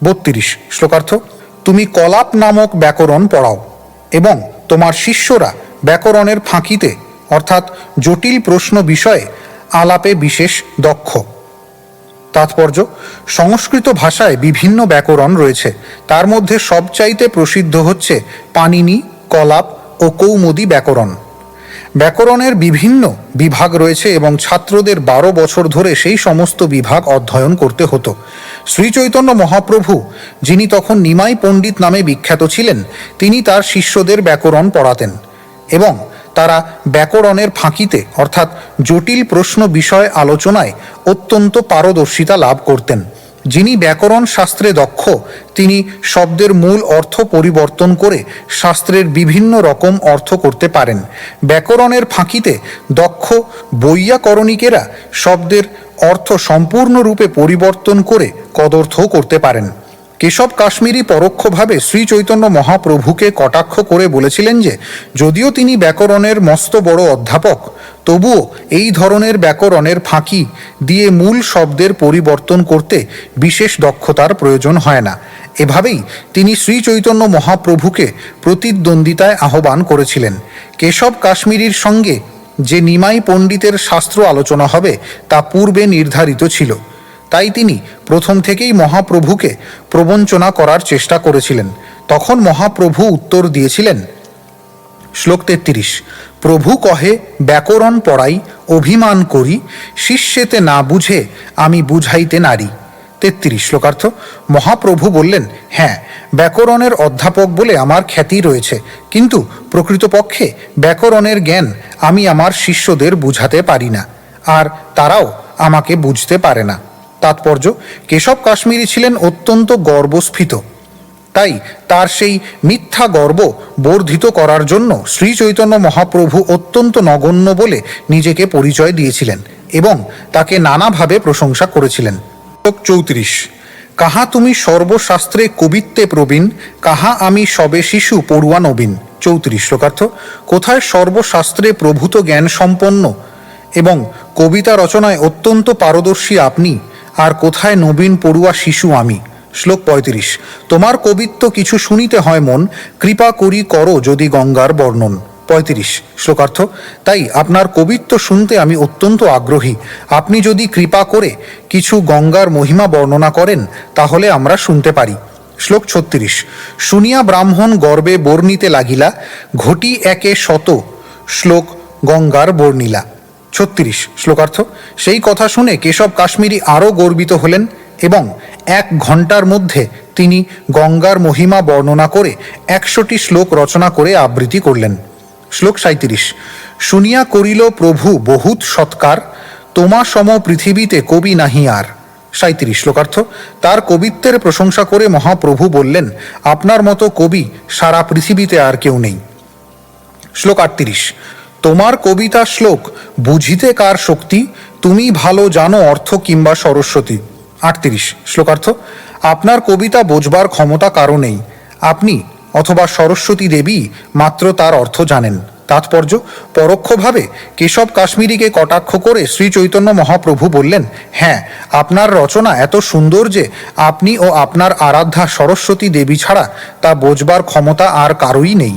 32 শ্লোকার্থ। তুমি কলাপ নামক ব্যাকরণ পড়াও এবং তোমার শিষ্যরা ব্যাকরণের ফাঁকিতে অর্থাৎ জটিল প্রশ্ন বিষয়ে আলাপে বিশেষ দক্ষ। তাৎপর্য, সংস্কৃত ভাষায় বিভিন্ন ব্যাকরণ রয়েছে। তার মধ্যে সবচাইতে প্রসিদ্ধ হচ্ছে পাণিনি, কলাপ ও কৌমুদী ব্যাকরণ। ব্যাকরণের বিভিন্ন বিভাগ রয়েছে এবং ছাত্রদের 12 বছর ধরে সেই সমস্ত বিভাগ অধ্যয়ন করতে হতো। শ্রীচৈতন্য মহাপ্রভু, যিনি তখন নিমাই পণ্ডিত নামে বিখ্যাত ছিলেন, তিনি তার শিষ্যদের ব্যাকরণ পড়াতেন এবং তারা ব্যাকরণের ফাঁকিতে অর্থাৎ জটিল প্রশ্ন বিষয় আলোচনায় অত্যন্ত পারদর্শিতা লাভ করতেন। যিনি ব্যাকরণ শাস্ত্রে দক্ষ, তিনি শব্দের মূল অর্থ পরিবর্তন করে শাস্ত্রের বিভিন্ন রকম অর্থ করতে পারেন। ব্যাকরণের ফাঁকিতে দক্ষ বৈয়াকরণিকেরা শব্দের অর্থ সম্পূর্ণরূপে পরিবর্তন করে কদর্থও করতে পারেন। কেশব কাশ্মীরি পরোক্ষভাবে শ্রী চৈতন্য মহাপ্রভুকে কটাক্ষ করে বলেছিলেন যে যদিও তিনি ব্যাকরণের মস্ত বড় অধ্যাপক, তবুও এই ধরনের ব্যাকরণের ফাঁকি দিয়ে মূল শব্দের পরিবর্তন করতে বিশেষ দক্ষতার প্রয়োজন হয় না। এভাবেই তিনি শ্রী চৈতন্য মহাপ্রভুকে প্রতিদ্বন্দ্বিতায় আহ্বান করেছিলেন। কেশব কাশ্মীরির সঙ্গে যে নিমাই পণ্ডিতের শাস্ত্র আলোচনা হবে তা পূর্বে নির্ধারিত ছিল, তাই তিনি প্রথম থেকেই মহাপ্রভুকে প্রবঞ্চনা করার চেষ্টা করেছিলেন। তখন মহাপ্রভু উত্তর দিয়েছিলেন, শ্লোক 33, প্রভু কহে ব্যাকরণ পড়াই অভিমান করি, শিষ্যেতে না বুঝে আমি বুঝাইতে নারী। 33 শ্লোকার্থ। মহাপ্রভু বললেন, হ্যাঁ, ব্যাকরণের অধ্যাপক বলে আমার খ্যাতি রয়েছে, কিন্তু প্রকৃতপক্ষে ব্যাকরণের জ্ঞান আমি আমার শিষ্যদের বুঝাতে পারি না, আর তারাও আমাকে বুঝতে পারে না। তাৎপর্য, কেশব কাশ্মীরি ছিলেন অত্যন্ত গর্বস্ফীত, তাই তার সেই মিথ্যা গর্ব বর্ধিত করার জন্য শ্রী চৈতন্য মহাপ্রভু অত্যন্ত নগণ্য বলে নিজেকে পরিচয় দিয়েছিলেন এবং তাকে নানাভাবে প্রশংসা করেছিলেন। 34, কাহা তুমি সর্বশাস্ত্রে কবিত্বে প্রবীণ, কাহা আমি সবে শিশু পড়ুয়া নবীন। 34 শ্লোকার্থ। কোথায় সর্বশাস্ত্রে প্রভূত জ্ঞান সম্পন্ন এবং কবিতা রচনায় অত্যন্ত পারদর্শী আপনি, আর কোথায় নবীন পড়ুয়া শিশু আমি। শ্লোক 35, তোমার কবিত্ব কিছু শুনিতে হয় মন, কৃপা করি করো যদি গঙ্গার বর্ণন। 35 শ্লোকার্থ। তাই আপনার কবিত্ব শুনতে আমি অত্যন্ত আগ্রহী। আপনি যদি কৃপা করে কিছু গঙ্গার মহিমা বর্ণনা করেন তাহলে আমরা শুনতে পারি। শ্লোক 36, শুনিয়া ব্রাহ্মণ গর্বে বর্ণিতে লাগিলা, ঘটি একে শত শ্লোক গঙ্গার বর্ণিলা। 36 শ্লোকার্থ। সেই কথা শুনে কেশব কাশ্মীরি আরও গর্বিত হলেন এবং 1 ঘন্টার মধ্যে তিনি গঙ্গার মহিমা বর্ণনা করে 100টি শ্লোক রচনা করে আবৃত্তি করলেন। শ্লোক 37, শুনিয়া করিল প্রভু বহুত সৎকার, তোমা সম পৃথিবীতে কবি নাহি আর। 37 শ্লোকার্থ। তার কবিত্বের প্রশংসা করে মহাপ্রভু বললেন, আপনার মতো কবি সারা পৃথিবীতে আর কেউ নেই। শ্লোক 38, তোমার কবিতা শ্লোক বুঝিতে কার শক্তি, তুমি ভালো জানো অর্থ কিংবা সরস্বতী। 38 শ্লোকার্থ। আপনার কবিতা বোঝবার ক্ষমতা কারো নেই, আপনি অথবা সরস্বতী দেবী মাত্র তার অর্থ জানেন। তাৎপর্য, পরোক্ষভাবে কেশব কাশ্মীরিকে কটাক্ষ করে শ্রী চৈতন্য মহাপ্রভু বললেন, হ্যাঁ, আপনার রচনা এত সুন্দর যে আপনি ও আপনার আরাধ্যা সরস্বতী দেবী ছাড়া তা বোঝবার ক্ষমতা আর কারোই নেই।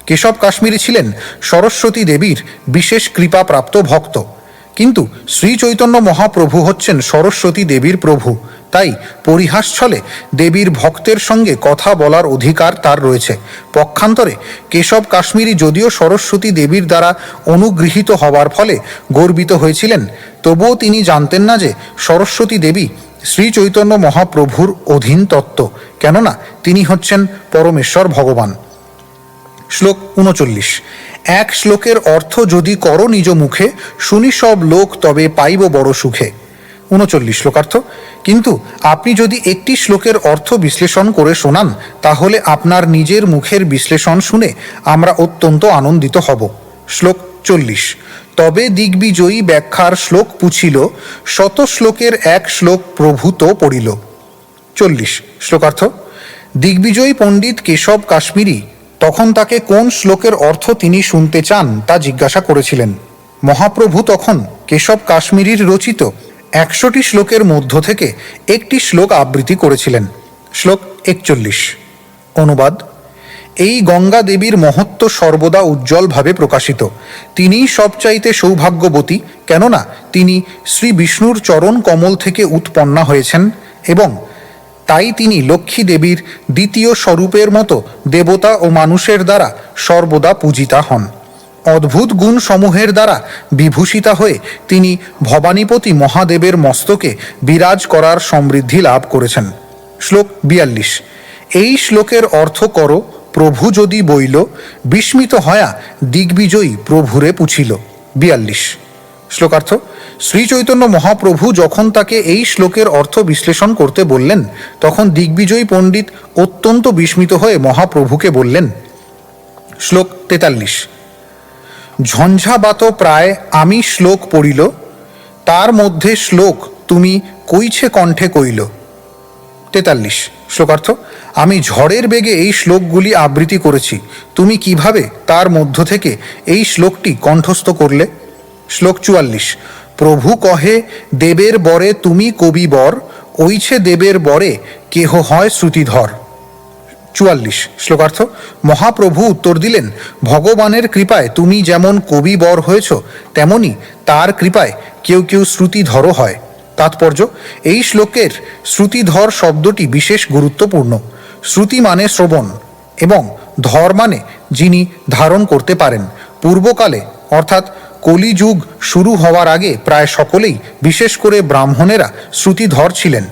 কেশব কাশ্মীরি ছিলেন সরস্বতী দেবীর বিশেষ কৃপাপ্রাপ্ত ভক্ত, কিন্তু শ্রী চৈতন্য মহাপ্রভু হচ্ছেন সরস্বতী দেবীর প্রভু, তাই পরিহাস ছলে দেবীর ভক্তের সঙ্গে কথা বলার অধিকার তার রয়েছে। পক্ষান্তরে কেশব কাশ্মীরি যদিও সরস্বতী দেবীর দ্বারা অনুগৃহীত হওয়ার ফলে গর্বিত হয়েছিলেন, তবুও তিনি জানতেন না যে সরস্বতী দেবী শ্রী চৈতন্য মহাপ্রভুর অধীন তত্ত্ব, কেননা তিনি হচ্ছেন পরমেশ্বর ভগবান। শ্লোক 39, এক শ্লোকের অর্থ যদি করো নিজ মুখে, শুনি সব লোক তবে পাইব বড় সুখে। 39 শ্লোকার্থ। কিন্তু আপনি যদি একটি শ্লোকের অর্থ বিশ্লেষণ করে শোনান তাহলে আপনার নিজের মুখের বিশ্লেষণ শুনে আমরা অত্যন্ত আনন্দিত হব। শ্লোক 40, তবে দিগ্বিজয়ী ব্যাখ্যার শ্লোক পুছিল, শত শ্লোকের এক শ্লোক প্রভূত পড়িল। 40 শ্লোকার্থ। দিগ্বিজয়ী পণ্ডিত কেশব কাশ্মীরি তখন তাকে কোন শ্লোকের অর্থ তিনি শুনতে চান তা জিজ্ঞাসা করেছিলেন। মহাপ্রভু তখন কেশব কাশ্মীরির রচিত 100টি শ্লোকের মধ্য থেকে একটি শ্লোক আবৃত্তি করেছিলেন। শ্লোক 41, অনুবাদ, এই গঙ্গা দেবীর মহত্ব সর্বদা উজ্জ্বলভাবে প্রকাশিত। তিনিই সবচাইতে সৌভাগ্যবতী, কেননা তিনি শ্রী বিষ্ণুর চরণ কমল থেকে উৎপন্না হয়েছেন এবং তাই তিনি লক্ষ্মী দেবীর দ্বিতীয় স্বরূপের মতো দেবতা ও মানুষের দ্বারা সর্বদা পূজিতা হন। অদ্ভুত গুণ সমূহের দ্বারা বিভূষিতা হয়ে তিনি ভবানীপতি মহাদেবের মস্তকে বিরাজ করার সমৃদ্ধি লাভ করেছেন। শ্লোক 42, এই শ্লোকের অর্থ করো প্রভু যদি বইল, বিস্মিত হয়া দিগ্বিজয়ী প্রভুরে পুছিল। 42 শ্লোকার্থ। শ্রী চৈতন্য মহাপ্রভু যখন তাকে এই শ্লোকের অর্থ বিশ্লেষণ করতে বললেন তখন দিগ্বিজয়ী পণ্ডিত অত্যন্ত বিস্মিত হয়ে মহাপ্রভুকে বললেন। শ্লোক 43, ঝঞ্ঝাবাত প্রায় আমি শ্লোক পড়িল, তার মধ্যে শ্লোক তুমি কইছে কণ্ঠে কইল। 43 শ্লোকার্থ। আমি ঝড়ের বেগে এই শ্লোকগুলি আবৃত্তি করেছি, তুমি কিভাবে তার মধ্য থেকে এই শ্লোকটি কণ্ঠস্থ করলে? শ্লোক 44। প্রভু কহে দেবের বরে তুমি কবি বর, ওইছে দেবের বরে কেহ হয় শ্রুতিধর। 44 শ্লোকার্থ। মহাপ্রভু উত্তর দিলেন, ভগবানের কৃপায় তুমি যেমন কবি বর হয়েছ, তেমনি তার কৃপায় কেউ কেউ শ্রুতিধরও হয়। তাৎপর্য, এই শ্লোকের শ্রুতিধর শব্দটি বিশেষ গুরুত্বপূর্ণ। শ্রুতি মানে শ্রবণ এবং ধর মানে যিনি ধারণ করতে পারেন। পূর্বকালে অর্থাৎ কলিযুগ শুরু হওয়ার আগে প্রায় সকলেই, বিশেষ করে ব্রাহ্মণেরা শ্রুতিধর ছিলেন।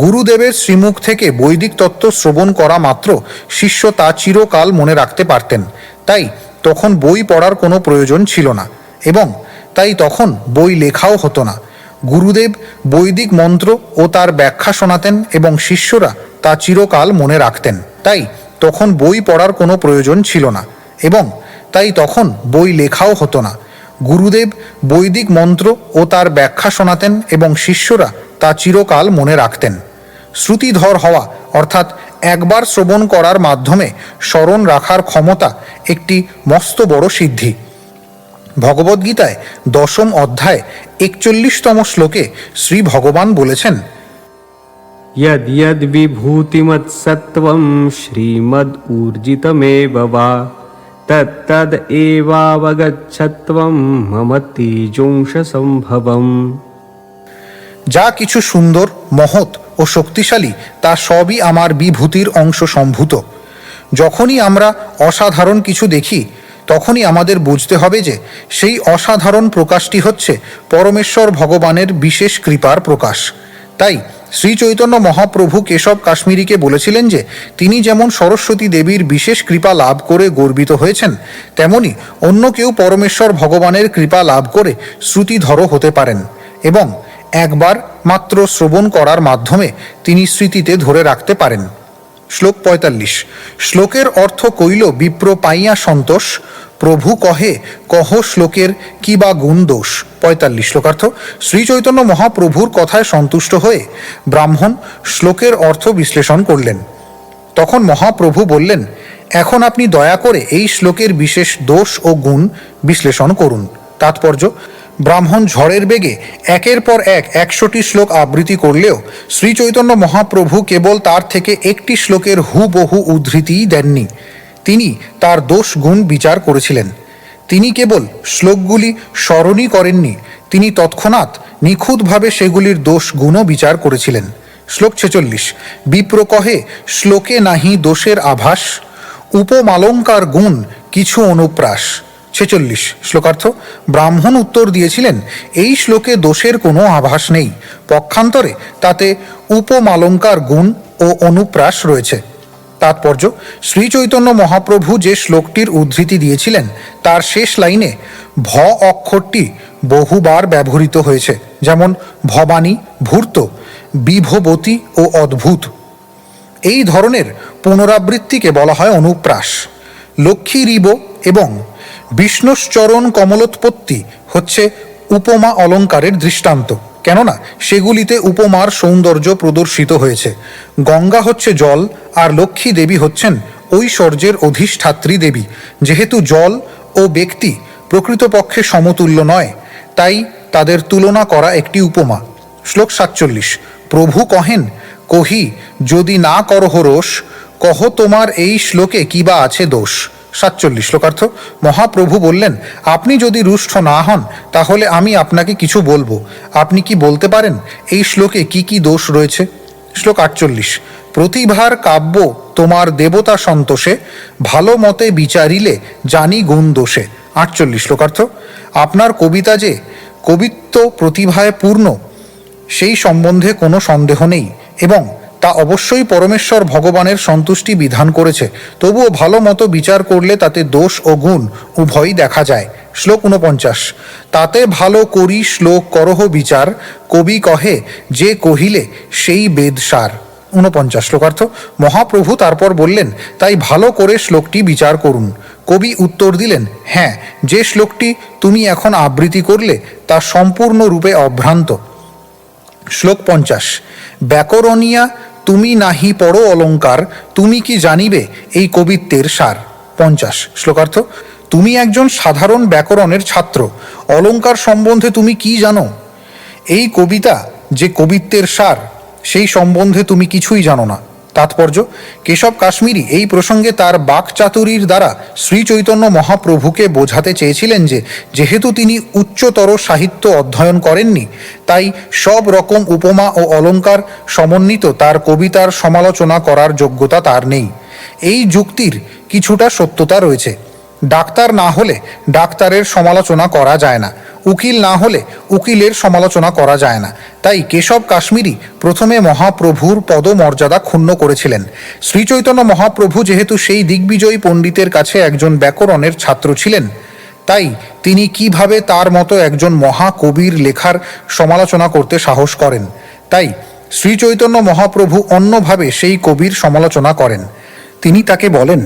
গুরুদেবের শ্রীমুখ থেকে বৈদিক তত্ত্ব শ্রবণ করা মাত্র শিষ্য তা চিরকাল মনে রাখতে পারতেন। তাই তখন বই পড়ার কোনো প্রয়োজন ছিল না এবং তাই তখন বই লেখাও হতো না। গুরুদেব বৈদিক মন্ত্র ও তার ব্যাখ্যা শোনাতেন এবং শিষ্যরা তা চিরকাল মনে রাখতেন। তাই তখন বই পড়ার কোনো প্রয়োজন ছিল না এবং তাই তখন বই লেখাও হতো না। গুরুদেব বৈদিক মন্ত্র ও তার ব্যাখ্যা শোনাতেন এবং শিষ্যরা তা চিরকাল মনে রাখতেন। শ্রুতিধর হওয়া অর্থাৎ একবার শ্রবণ করার মাধ্যমে স্মরণ রাখার ক্ষমতা একটি মস্ত বড় সিদ্ধি। ভগবদ্গীতায় 10ম অধ্যায় 41তম শ্লোকে শ্রী ভগবান বলেছেন, यद् यद् विभूतिमत्सत्त्वं श्रीमद् वा तत्तद् एवावगच्छत्वं मम तेजोंशसम्भवम्। যা কিছু সুন্দর, মহৎ ও শক্তিশালী তা সবই আমার বিভূতির অংশ সম্ভূত। যখনই আমরা অসাধারণ কিছু দেখি তখনই আমাদের বুঝতে হবে যে সেই অসাধারণ প্রকাশটি হচ্ছে পরমেশ্বর ভগবানের বিশেষ কৃপার প্রকাশ। তাই শ্রী চৈতন্য মহাপ্রভু কেশব কাশ্মীরিকে বলেছিলেন যে তিনি যেমন সরস্বতী দেবীর বিশেষ কৃপা লাভ করে গর্বিত হয়েছেন, তেমনি অন্য কেউ পরমেশ্বর ভগবানের কৃপা লাভ করে শ্রুতিধর হতে পারেন এবং একবার মাত্র শ্রবণ করার মাধ্যমে তিনি স্মৃতিতে ধরে রাখতে পারেন। শ্লোক 45। শ্লোকের অর্থ কইল বিপ্র পাইয়া সন্তোষ, প্রভু কহে কহ শ্লোকের কি বা গুণ দোষ। 45 শ্লোকার্থ। শ্রী চৈতন্য মহাপ্রভুর কথায় সন্তুষ্ট হয়ে ব্রাহ্মণ শ্লোকের অর্থ বিশ্লেষণ করলেন। তখন মহাপ্রভু বললেন, এখন আপনি দয়া করে এই শ্লোকের বিশেষ দোষ ও গুণ বিশ্লেষণ করুন। তাৎপর্য, ব্রাহ্মণ ঝড়ের বেগে একের পর এক 100টি শ্লোক আবৃত্তি করলেও শ্রী চৈতন্য মহাপ্রভু কেবল তার থেকে একটি শ্লোকের হুবহু উদ্ধৃতিই দেননি। তিনি তার দোষ গুণ বিচার করেছিলেন। তিনি কেবল শ্লোকগুলি স্মরণই করেননি, তিনি তৎক্ষণাৎ নিখুঁতভাবে সেগুলির দোষ গুণও বিচার করেছিলেন। শ্লোক 46। বিপ্র কহে শ্লোকে নাহি দোষের আভাস, উপমালঙ্কার গুণ কিছু অনুপ্রাস। 46 শ্লোকার্থ। ব্রাহ্মণ উত্তর দিয়েছিলেন, এই শ্লোকে দোষের কোনো আভাস নেই, পক্ষান্তরে তাতে উপমালঙ্কার গুণ ও অনুপ্রাস রয়েছে। তাৎপর্য, শ্রী চৈতন্য মহাপ্রভু যে শ্লোকটির উদ্ধৃতি দিয়েছিলেন তার শেষ লাইনে ভ অক্ষরটি বহুবার ব্যবহৃত হয়েছে, যেমন ভবানী, ভূর্ত, বিভবতী ও অদ্ভুত। এই ধরনের পুনরাবৃত্তিকে বলা হয় অনুপ্রাস। লক্ষ্মীরিব এবং বিষ্ণুশ্চরণ কমলোৎপত্তি হচ্ছে উপমা অলঙ্কারের দৃষ্টান্ত, কেননা সেগুলিতে উপমার সৌন্দর্য প্রদর্শিত হয়েছে। গঙ্গা হচ্ছে জল আর লক্ষ্মী দেবী হচ্ছেন ঐশ্বর্যের অধিষ্ঠাত্রী দেবী। যেহেতু জল ও ব্যক্তি প্রকৃতপক্ষে সমতুল্য নয়, তাই তাদের তুলনা করা একটি উপমা। শ্লোক 47। প্রভু কহেন কহি যদি না করহ রোষ, কহ তোমার এই শ্লোকে কিবা আছে দোষ। 47 শ্লোকার্থ। মহাপ্রভু বললেন, আপনি যদি রুষ্ট না হন তাহলে আমি আপনাকে কিছু বলবো। আপনি কি বলতে পারেন এই শ্লোকে কি কি দোষ রয়েছে? শ্লোক 48। প্রতিভার কাব্য তোমার দেবতা সন্তোষে, ভালো মতে বিচারিলে জানি গুণ দোষে। 48 শ্লোকার্থ। আপনার কবিতা যে কবিত্ব প্রতিভায় পূর্ণ সেই সম্বন্ধে কোনো সন্দেহ নেই এবং তা অবশ্যই পরমেশ্বর ভগবানের সন্তুষ্টি বিধান করেছে, তবুও ভালো মতো বিচার করলে তাতে দোষ ও গুণ উভয়ই দেখা যায়। শ্লোক 49। তাতে ভালো করি শ্লোক করহ বিচার, কবি কহে যে কহিলে সেই বেদসার। 49 শ্লোকার্থ। মহাপ্রভু তারপর বললেন, তাই ভালো করে শ্লোকটি বিচার করুন। কবি উত্তর দিলেন, হ্যাঁ, যে শ্লোকটি তুমি এখন আবৃত্তি করলে তা সম্পূর্ণরূপে অভ্রান্ত। শ্লোক 50। ব্যাকরণিয়া তুমি নাহি পড়ো অলঙ্কার, তুমি কি জানিবে এই কবিত্বের সার। 50 শ্লোকার্থ। তুমি একজন সাধারণ ব্যাকরণের ছাত্র, অলংকার সম্বন্ধে তুমি কি জানো? এই কবিতা যে কবিত্বের সার, সেই সম্বন্ধে তুমি কিছুই জানো না। তাৎপর্য: কেশব কাশ্মীরি এই প্রসঙ্গে তার বাকচাতুরীর দ্বারা শ্রী চৈতন্য মহাপ্রভুকে বোঝাতে চেয়েছিলেন যে যেহেতু তিনি উচ্চতর সাহিত্য অধ্যয়ন করেননি, তাই সব রকম উপমা ও অলংকার সমন্বিত তার কবিতার সমালোচনা করার যোগ্যতা তার নেই। এই যুক্তির কিছুটা সত্যতা রয়েছে। ডাক্তার না হলে ডাক্তারের সমালোচনা করা যায় না, উকিল না হলে উকিলের সমালোচনা করা যায় না। তাই কেশব কাশ্মীরি প্রথমে মহাপ্রভুর পদমর্যাদা ক্ষুণ্ণ করেছিলেন। শ্রীচৈতন্য মহাপ্রভু যেহেতু সেই দিগ্বিজয়ী পণ্ডিতের কাছে একজন ব্যাকরণের ছাত্র ছিলেন, তাই তিনি কিভাবে তার মতো একজন মহাকবির লেখার সমালোচনা করতে সাহস করেন? তাই শ্রীচৈতন্য মহাপ্রভু অন্যভাবে সেই কবির সমালোচনা করেন। তিনি তাকে বলেন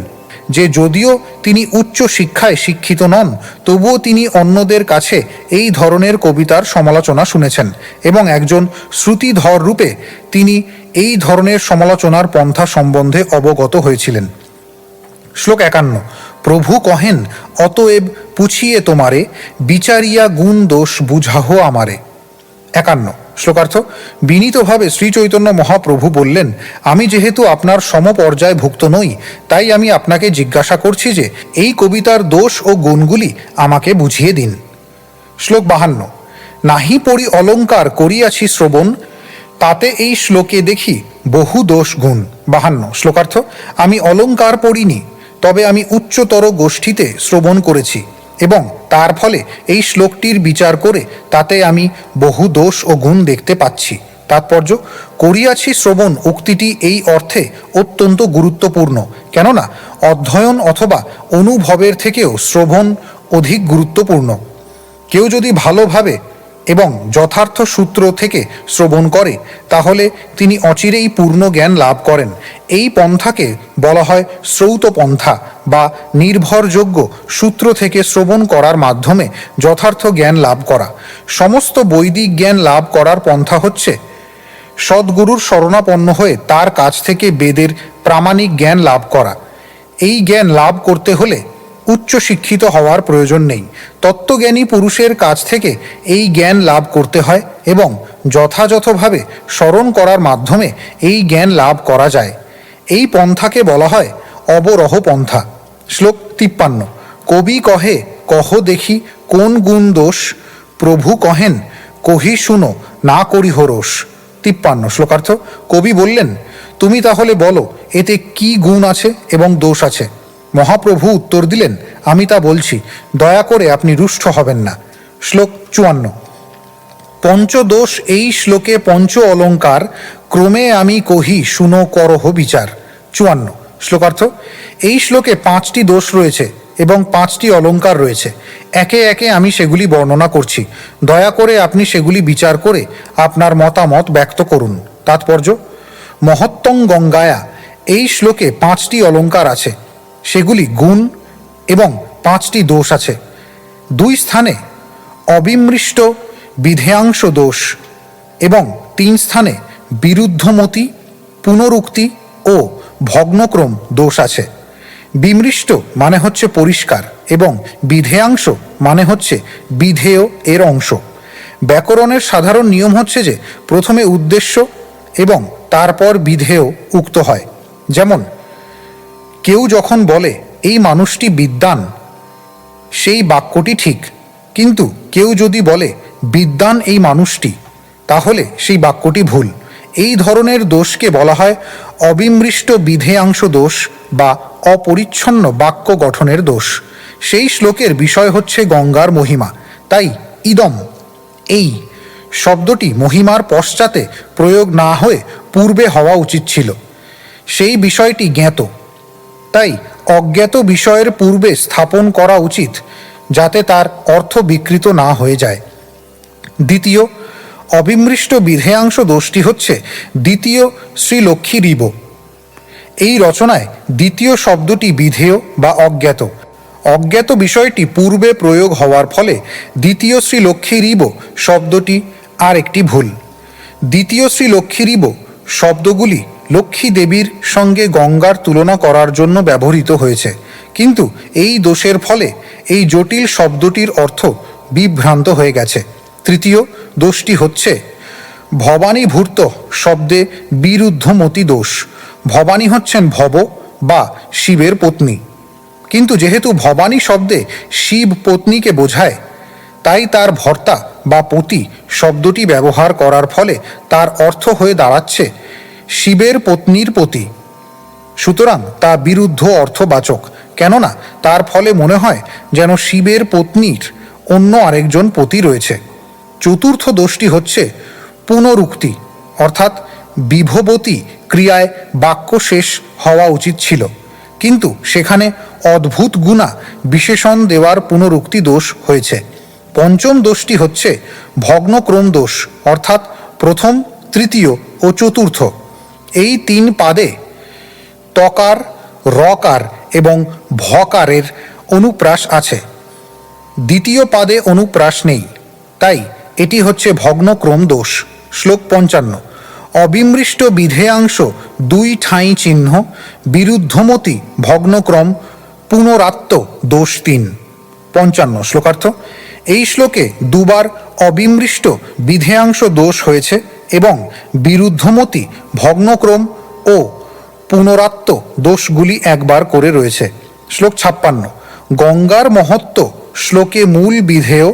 যে যদিও তিনি উচ্চ শিক্ষায় শিক্ষিত নন, তবুও তিনি অন্যদের কাছে এই ধরনের কবিতার সমালোচনা শুনেছেন এবং একজন শ্রুতিধর রূপে তিনি এই ধরনের সমালোচনার পন্থা সম্বন্ধে অবগত হয়েছিলেন। শ্লোক 51। প্রভু কহেন অতএব পুছিয়ে তোমারে, বিচারিয়া গুণ দোষ বুঝাহ আমারে। 51 শ্লোকার্থ। বিনীতভাবে শ্রী চৈতন্য মহাপ্রভু বললেন, আমি যেহেতু আপনার সমপর্যায় ভুক্ত নই, তাই আমি আপনাকে জিজ্ঞাসা করছি যে এই কবিতার দোষ ও গুণগুলি আমাকে বুঝিয়ে দিন। শ্লোক 52। নাহি পড়ি অলঙ্কার করিয়াছি শ্রবণ, তাতে এই শ্লোকে দেখি বহু দোষ গুণ। 52 শ্লোকার্থ। আমি অলঙ্কার পড়িনি, তবে আমি উচ্চতর গোষ্ঠীতে শ্রবণ করেছি এবং তার ফলে এই শ্লোকটির বিচার করে তাতে আমি বহু দোষ ও গুণ দেখতে পাচ্ছি। তাৎপর্য: করিয়াছি শ্রবণ উক্তিটি এই অর্থে অত্যন্ত গুরুত্বপূর্ণ, কেননা অধ্যয়ন অথবা অনুভবের থেকেও শ্রবণ অধিক গুরুত্বপূর্ণ। কেউ যদি ভালোভাবে এবং যথার্থ সূত্র থেকে শ্রবণ করে, তাহলে তিনি অচিরেই পূর্ণ জ্ঞান লাভ করেন। এই পন্থাকে বলা হয় শ্রৌত পন্থা বা নির্ভরযোগ্য সূত্র থেকে শ্রবণ করার মাধ্যমে যথার্থ জ্ঞান লাভ করা। সমস্ত বৈদিক জ্ঞান লাভ করার পন্থা হচ্ছে সদ্গুরুর শরণাপন্ন হয়ে তার কাছ থেকে বেদের প্রামাণিক জ্ঞান লাভ করা। এই জ্ঞান লাভ করতে হলে উচ্চ শিক্ষিত হওয়ার প্রয়োজন নেই। তত্ত্বজ্ঞানী পুরুষের কাছ থেকে এই জ্ঞান লাভ করতে হয় এবং যথাযথভাবে স্মরণ করার মাধ্যমে এই জ্ঞান লাভ করা যায়। এই পন্থাকে বলা হয় অবরহ পন্থা। শ্লোক 53। কবি কহে কহ দেখি কোন গুণ দোষ, প্রভু কহেন কহি শুনো না করি হরোষ। 53 শ্লোকার্থ। কবি বললেন, তুমি তাহলে বলো এতে কি গুণ আছে এবং দোষ আছে। মহাপ্রভু উত্তর দিলেন, আমি তা বলছি, দয়া করে আপনি রুষ্ট হবেন না। শ্লোক 54। পঞ্চদোষ এই শ্লোকে পঞ্চ অলঙ্কার, ক্রমে আমি কহি শুনো করহ বিচার। 54 শ্লোকার্থ। এই শ্লোকে 5টি দোষ রয়েছে এবং 5টি অলঙ্কার রয়েছে। একে একে আমি সেগুলি বর্ণনা করছি, দয়া করে আপনি সেগুলি বিচার করে আপনার মতামত ব্যক্ত করুন। তাৎপর্য: মহত্তং গঙ্গায়া এই শ্লোকে 5টি অলঙ্কার আছে, সেগুলি গুণ এবং 5টি দোষ আছে। 2 স্থানে অবিমৃষ্ট বিধেয়াংশ দোষ এবং 3 স্থানে বিরুদ্ধমতি, পুনরুক্তি ও ভগ্নক্রম দোষ আছে। বিমৃষ্ট মানে হচ্ছে পরিষ্কার এবং বিধেয়াংশ মানে হচ্ছে বিধেয় এর অংশ। ব্যাকরণের সাধারণ নিয়ম হচ্ছে যে প্রথমে উদ্দেশ্য এবং তারপর বিধেয় উক্ত হয়। যেমন কেউ যখন বলে এই মানুষটি বিদ্বান, সেই বাক্যটি ঠিক, কিন্তু কেউ যদি বলে বিদ্বান এই মানুষটি, তাহলে সেই বাক্যটি ভুল। এই ধরনের দোষকে বলা হয় অবিমৃষ্ট বিধেয়াংশ দোষ বা অপরিচ্ছন্ন বাক্য গঠনের দোষ। সেই শ্লোকের বিষয় হচ্ছে গঙ্গার মহিমা, তাই ইদম এই শব্দটি মহিমার পশ্চাতে প্রয়োগ না হয়ে পূর্বে হওয়া উচিত ছিল। সেই বিষয়টি জ্ঞাত, তাই অজ্ঞাত বিষয়ের পূর্বে স্থাপন করা উচিত, যাতে তার অর্থ বিকৃত না হয়ে যায়। দ্বিতীয় অবিমৃষ্ট বিধেয়াংশ দোষটি হচ্ছে দ্বিতীয় শ্রীলক্ষ্মী রিব। এই রচনায় দ্বিতীয় শব্দটি বিধেয় বা অজ্ঞাত। অজ্ঞাত বিষয়টি পূর্বে প্রয়োগ হওয়ার ফলে দ্বিতীয় শ্রীলক্ষ্মী রিব শব্দটি আর একটি ভুল। দ্বিতীয় শ্রীলক্ষ্মী রিব শব্দগুলি লক্ষ্মী দেবীর সঙ্গে গঙ্গার তুলনা করার জন্য ব্যবহৃত হয়েছে, কিন্তু এই দোষের ফলে এই জটিল শব্দটির অর্থ বিভ্রান্ত হয়ে গেছে। তৃতীয় দোষটি হচ্ছে ভবানী ভূর্ত শব্দে বিরুদ্ধমতি দোষ। ভবানী হচ্ছেন ভব বা শিবের পত্নী, কিন্তু যেহেতু ভবানী শব্দে শিব পত্নীকে বোঝায়, তাই তার ভর্তা বা পতি শব্দটি ব্যবহার করার ফলে তার অর্থ হয়ে দাঁড়াচ্ছে শিবের পত্নীর পতি। সুতরাং তা বিরুদ্ধ অর্থবাচক, কেননা তার ফলে মনে হয় যেন শিবের পত্নীর অন্য আরেকজন পতি রয়েছে। চতুর্থ দোষটি হচ্ছে পুনরুক্তি, অর্থাৎ বিভবতী ক্রিয়ায় বাক্য শেষ হওয়া উচিত ছিল, কিন্তু সেখানে অদ্ভুত গুণা বিশেষণ দেওয়ার পুনরুক্তি দোষ হয়েছে। পঞ্চম দোষটি হচ্ছে ভগ্নক্রম দোষ, অর্থাৎ প্রথম, তৃতীয় ও চতুর্থ এই তিন পাদে তকার, রকার এবং ভকারের অনুপ্রাস আছে, দ্বিতীয় পাদে অনুপ্রাস নেই, তাই এটি হচ্ছে ভগ্নক্রম দোষ। শ্লোক 55। অবিমৃষ্ট বিধেয়াংশ দুই ঠাঁই চিহ্ন, বিরুদ্ধমতি ভগ্নক্রম পুনরাত্ম দোষ 3। 55 শ্লোকার্থ। এই শ্লোকে দুবার অবিমৃষ্ট বিধেয়াংশ দোষ হয়েছে এবং বিরুদ্ধমতি ভগ্নক্রম ও পুনরাত্ম দোষগুলি একবার করে রয়েছে। শ্লোক 56। গঙ্গার মহত্ব শ্লোকে মূল বিধেয়,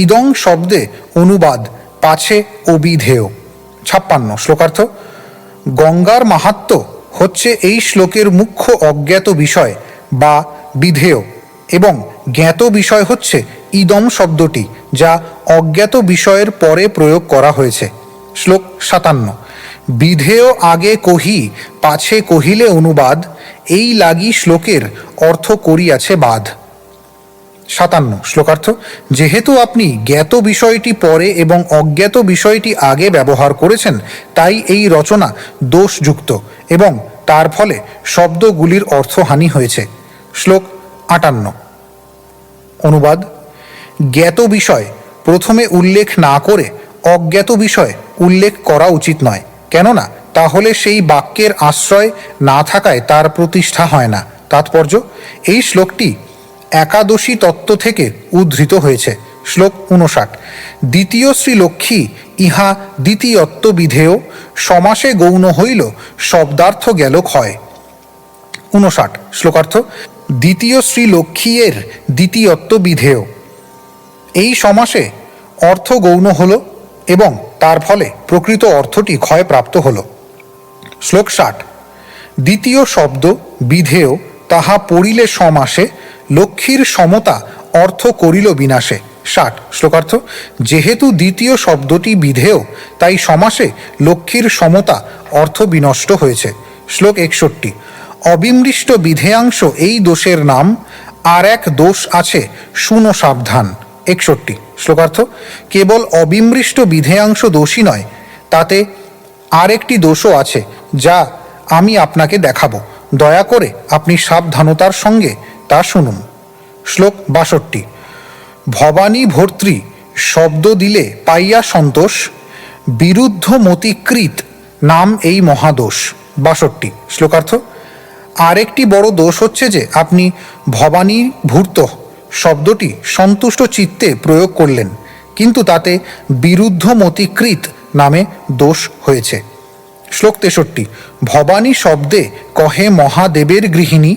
ইদং শব্দে অনুবাদ পাছে অবিধেয়। 56 শ্লোকার্থ। গঙ্গার মাহাত্ম্য হচ্ছে এই শ্লোকের মুখ্য অজ্ঞাত বিষয় বা বিধেয়, এবং জ্ঞাত বিষয় হচ্ছে ইদম শব্দটি, যা অজ্ঞাত বিষয়ের পরে প্রয়োগ করা হয়েছে। শ্লোক 57। বিধেয় আগে কহি পাছে কহিলে অনুবাদ, এই লাগি শ্লোকের অর্থ করিয়াছে বাদ। 57 শ্লোকার্থ। যেহেতু আপনি জ্ঞাত বিষয়টি পরে এবং অজ্ঞাত বিষয়টি আগে ব্যবহার করেছেন, তাই এই রচনা দোষযুক্ত এবং তার ফলে শব্দগুলির অর্থহানি হয়েছে। শ্লোক 58 অনুবাদ। জ্ঞাত বিষয় প্রথমে উল্লেখ না করে অজ্ঞাত বিষয় উল্লেখ করা উচিত নয়, কেননা তাহলে সেই বাক্যের আশ্রয় না থাকায় তার প্রতিষ্ঠা হয় না। তাৎপর্য: এই শ্লোকটি একাদশী তত্ত্ব থেকে উদ্ধৃত হয়েছে। শ্লোক 59। দ্বিতীয় শ্রীলক্ষ্মী ইহা দ্বিতীয়ত্ব বিধেয়, সমাসে গৌণ হইল শব্দার্থ গেল ক্ষয়। 59 শ্লোকার্থ। দ্বিতীয় শ্রীলক্ষ্মীর দ্বিতীয়ত্ব বিধেয়, এই সমাসে অর্থ গৌণ হল এবং তার ফলে প্রকৃত অর্থটি ক্ষয়প্রাপ্ত হল। শ্লোক 60। দ্বিতীয় শব্দ বিধেয়, তাহা পড়িলে সমাসে লক্ষ্মীর সমতা অর্থ করিল বিনাশে। 60 শ্লোকার্থ। যেহেতু দ্বিতীয় শব্দটি বিধেয়, তাই সমাসে লক্ষ্মীর সমতা অর্থ বিনষ্ট হয়েছে। শ্লোক 61। অবিমৃষ্ট বিধেয়াংশ এই দোষের নাম, আর এক দোষ আছে শুনো সাবধান। 61 শ্লোকার্থ। কেবল অবিমৃষ্ট বিধেয়াংশ দোষই নয়, তাতে আর একটি দোষও আছে, যা আমি আপনাকে দেখাবো। দয়া করে আপনি সাবধানতার সঙ্গে তা শুনুন। শ্লোক 62। ভবানী ভর্তৃ শব্দ দিলে পাইয়া সন্তোষ, বিরুদ্ধ মতিকৃত নাম এই মহাদোষ। 62 শ্লোকার্থ। আরেকটি বড় দোষ হচ্ছে যে আপনি ভবানী ভূর্ত শব্দটি সন্তুষ্ট চিত্তে প্রয়োগ করলেন, কিন্তু তাতে বিরুদ্ধ মতিকৃত নামে দোষ হয়েছে। শ্লোক 63। ভবানী শব্দে কহে মহাদেবের গৃহিণী,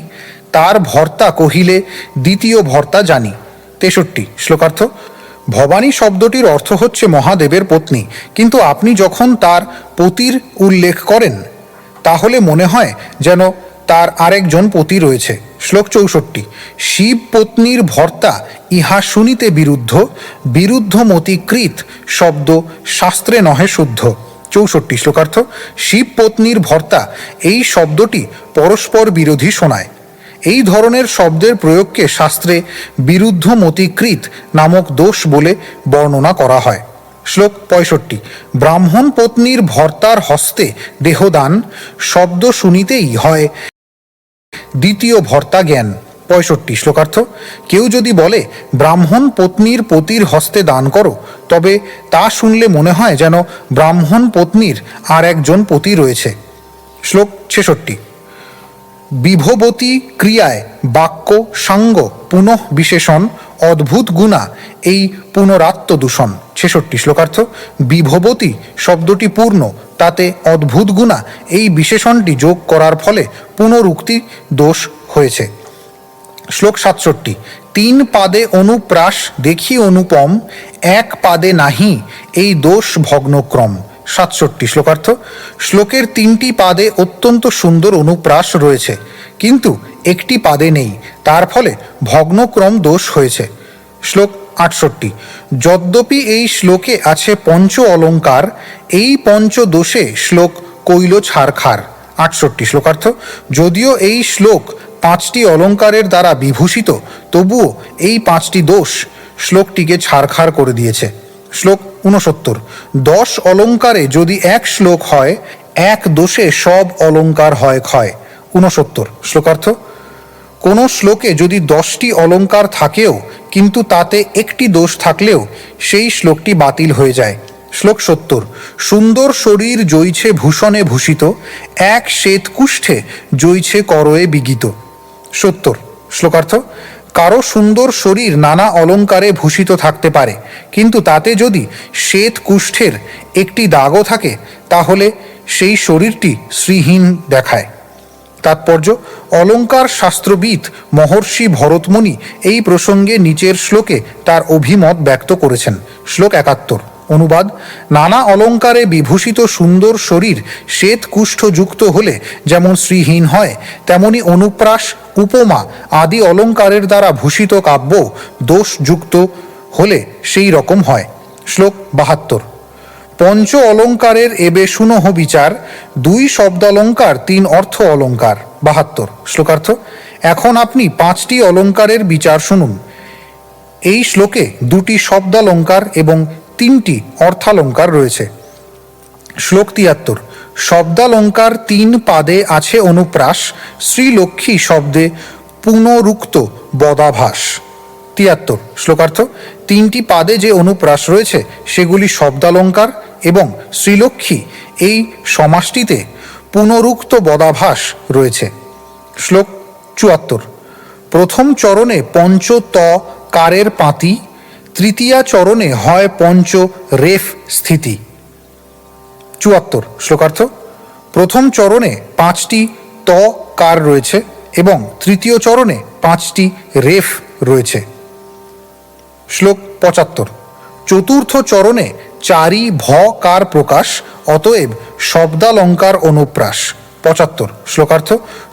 তার ভর্তা কহিলে দ্বিতীয় ভর্তা জানি। 63 শ্লোকার্থ। ভবানী শব্দটির অর্থ হচ্ছে মহাদেবের পত্নী, কিন্তু আপনি যখন তার পতির উল্লেখ করেন, তাহলে মনে হয় যেন তার আরেকজন পতি রয়েছে। শ্লোক 64। শিব পত্নীর ভর্তা ইহা শুনিতে বিরুদ্ধ, বিরুদ্ধ মতিকৃত শব্দ শাস্ত্রে নহে শুদ্ধ। 64 শ্লোকার্থ। শিব পত্নীর ভর্তা এই শব্দটি পরস্পর বিরোধী শোনায়। এই ধরনের শব্দের প্রয়োগকে শাস্ত্রে বিরুদ্ধ মতিকৃত নামক দোষ বলে বর্ণনা করা হয়। শ্লোক 65। ব্রাহ্মণ পত্নীর ভর্তার হস্তে দেহদান, শব্দ শুনিতেই হয় দ্বিতীয় ভর্তা জ্ঞান। 65 শ্লোকার্থ। কেউ যদি বলে ব্রাহ্মণ পত্নীর পতির হস্তে দান করো, তবে তা শুনলে মনে হয় যেন ব্রাহ্মণ পত্নীর আর একজন পতি রয়েছে। শ্লোক 66। বিভবতী ক্রিয়ায় বাক্য সাঙ্গ পুনঃ বিশেষণ অদ্ভুত গুণা এই পুনরাত্ম দূষণ। 66 শ্লোকার্থ। বিভবতী শব্দটি পূর্ণ, তাতে অদ্ভুত গুণা এই বিশেষণটি যোগ করার ফলে পুনরুক্তি দোষ হয়েছে। শ্লোক 67। তিন পাদে অনুপ্রাস দেখি অনুপম, এক পাদে নাহি এই দোষ ভগ্নক্রম। 67 শ্লোকার্থ। শ্লোকের তিনটি পাদে অত্যন্ত সুন্দর অনুপ্রাস রয়েছে, কিন্তু একটি পাদে নেই, তার ফলে ভগ্নক্রম দোষ হয়েছে। শ্লোক 68। যদ্যপি এই শ্লোকে আছে পঞ্চ অলঙ্কার, এই পঞ্চ দোষে শ্লোক কইল ছারখার। 68 শ্লোকার্থ। যদিও এই শ্লোক 5টি অলঙ্কারের দ্বারা বিভূষিত, তবুও এই 5টি দোষ শ্লোকটিকে ছারখার করে দিয়েছে। শ্লোক 69। 10 অলঙ্কারে যদি এক শ্লোক হয়, এক দোষে সব অলঙ্কার হয় ক্ষয়। 69 শ্লোকার্থ। কোনো শ্লোকে যদি 10টি অলঙ্কার থাকেও কিন্তু তাতে একটি দোষ থাকলেও সেই শ্লোকটি বাতিল হয়ে যায়। শ্লোক 70। সুন্দর শরীর জইছে ভূষণে ভূষিত, এক শ্বেত কুষ্ঠে জইছে করয়ে বিগিত। 70 শ্লোকার্থ। কারো সুন্দর শরীর নানা অলঙ্কারে ভূষিত থাকতে পারে, কিন্তু তাতে যদি শ্বেত কুষ্ঠের একটি দাগও থাকে তাহলে সেই শরীরটি শ্রীহীন দেখায়। তাৎপর্য: অলঙ্কার শাস্ত্রবিদ মহর্ষি ভরতমুনি এই প্রসঙ্গে নিচের শ্লোকে তার অভিমত ব্যক্ত করেছেন। শ্লোক 71। অনুবাদ: নানা অলঙ্কারে বিভূষিত সুন্দর শরীর শ্বেত কুষ্ঠযুক্ত হলে যেমন শ্রীহীন হয়, তেমনি অনুপ্রাস উপমা আদি অলঙ্কারের দ্বারা ভূষিত কাব্য দোষযুক্ত হলে সেই রকম হয়। শ্লোক 72। পঞ্চ অলঙ্কারের এবে শুনহ বিচার, 2 শব্দালঙ্কার 3 অর্থ অলঙ্কার। 72 শ্লোকার্থ। এখন আপনি 5টি অলঙ্কারের বিচার শুনুন। এই শ্লোকে 2টি শব্দালঙ্কার এবং 3টি অর্থালঙ্কার রয়েছে। শ্লোক 73। শব্দালঙ্কার 3 পাদে আছে অনুপ্রাস, শ্রীলক্ষ্মী শব্দে পুনরুক্ত বদাভাস। 73 শ্লোকার্থ। 3টি পাদে যে অনুপ্রাস রয়েছে সেগুলি শব্দালঙ্কার এবং শ্রীলক্ষ্মী এই সমাসটিতে পুনরুক্ত বদাভাস রয়েছে। শ্লোক 74। প্রথম চরণে পঞ্চ ত কারের পাঁতি, তৃতীয়া চরণে হয় পঞ্চ রেফ স্থিতি। 74 শ্লোকার্থ। প্রথম চরণে 5টি ত কার রয়েছে এবং তৃতীয় চরণে 5টি রেফ রয়েছে। শ্লোক 75। চতুর্থ চরণে 4ই ভ কার প্রকাশ, অতএব শব্দালঙ্কার অনুপ্রাস। 75 শ্লোকার্থ।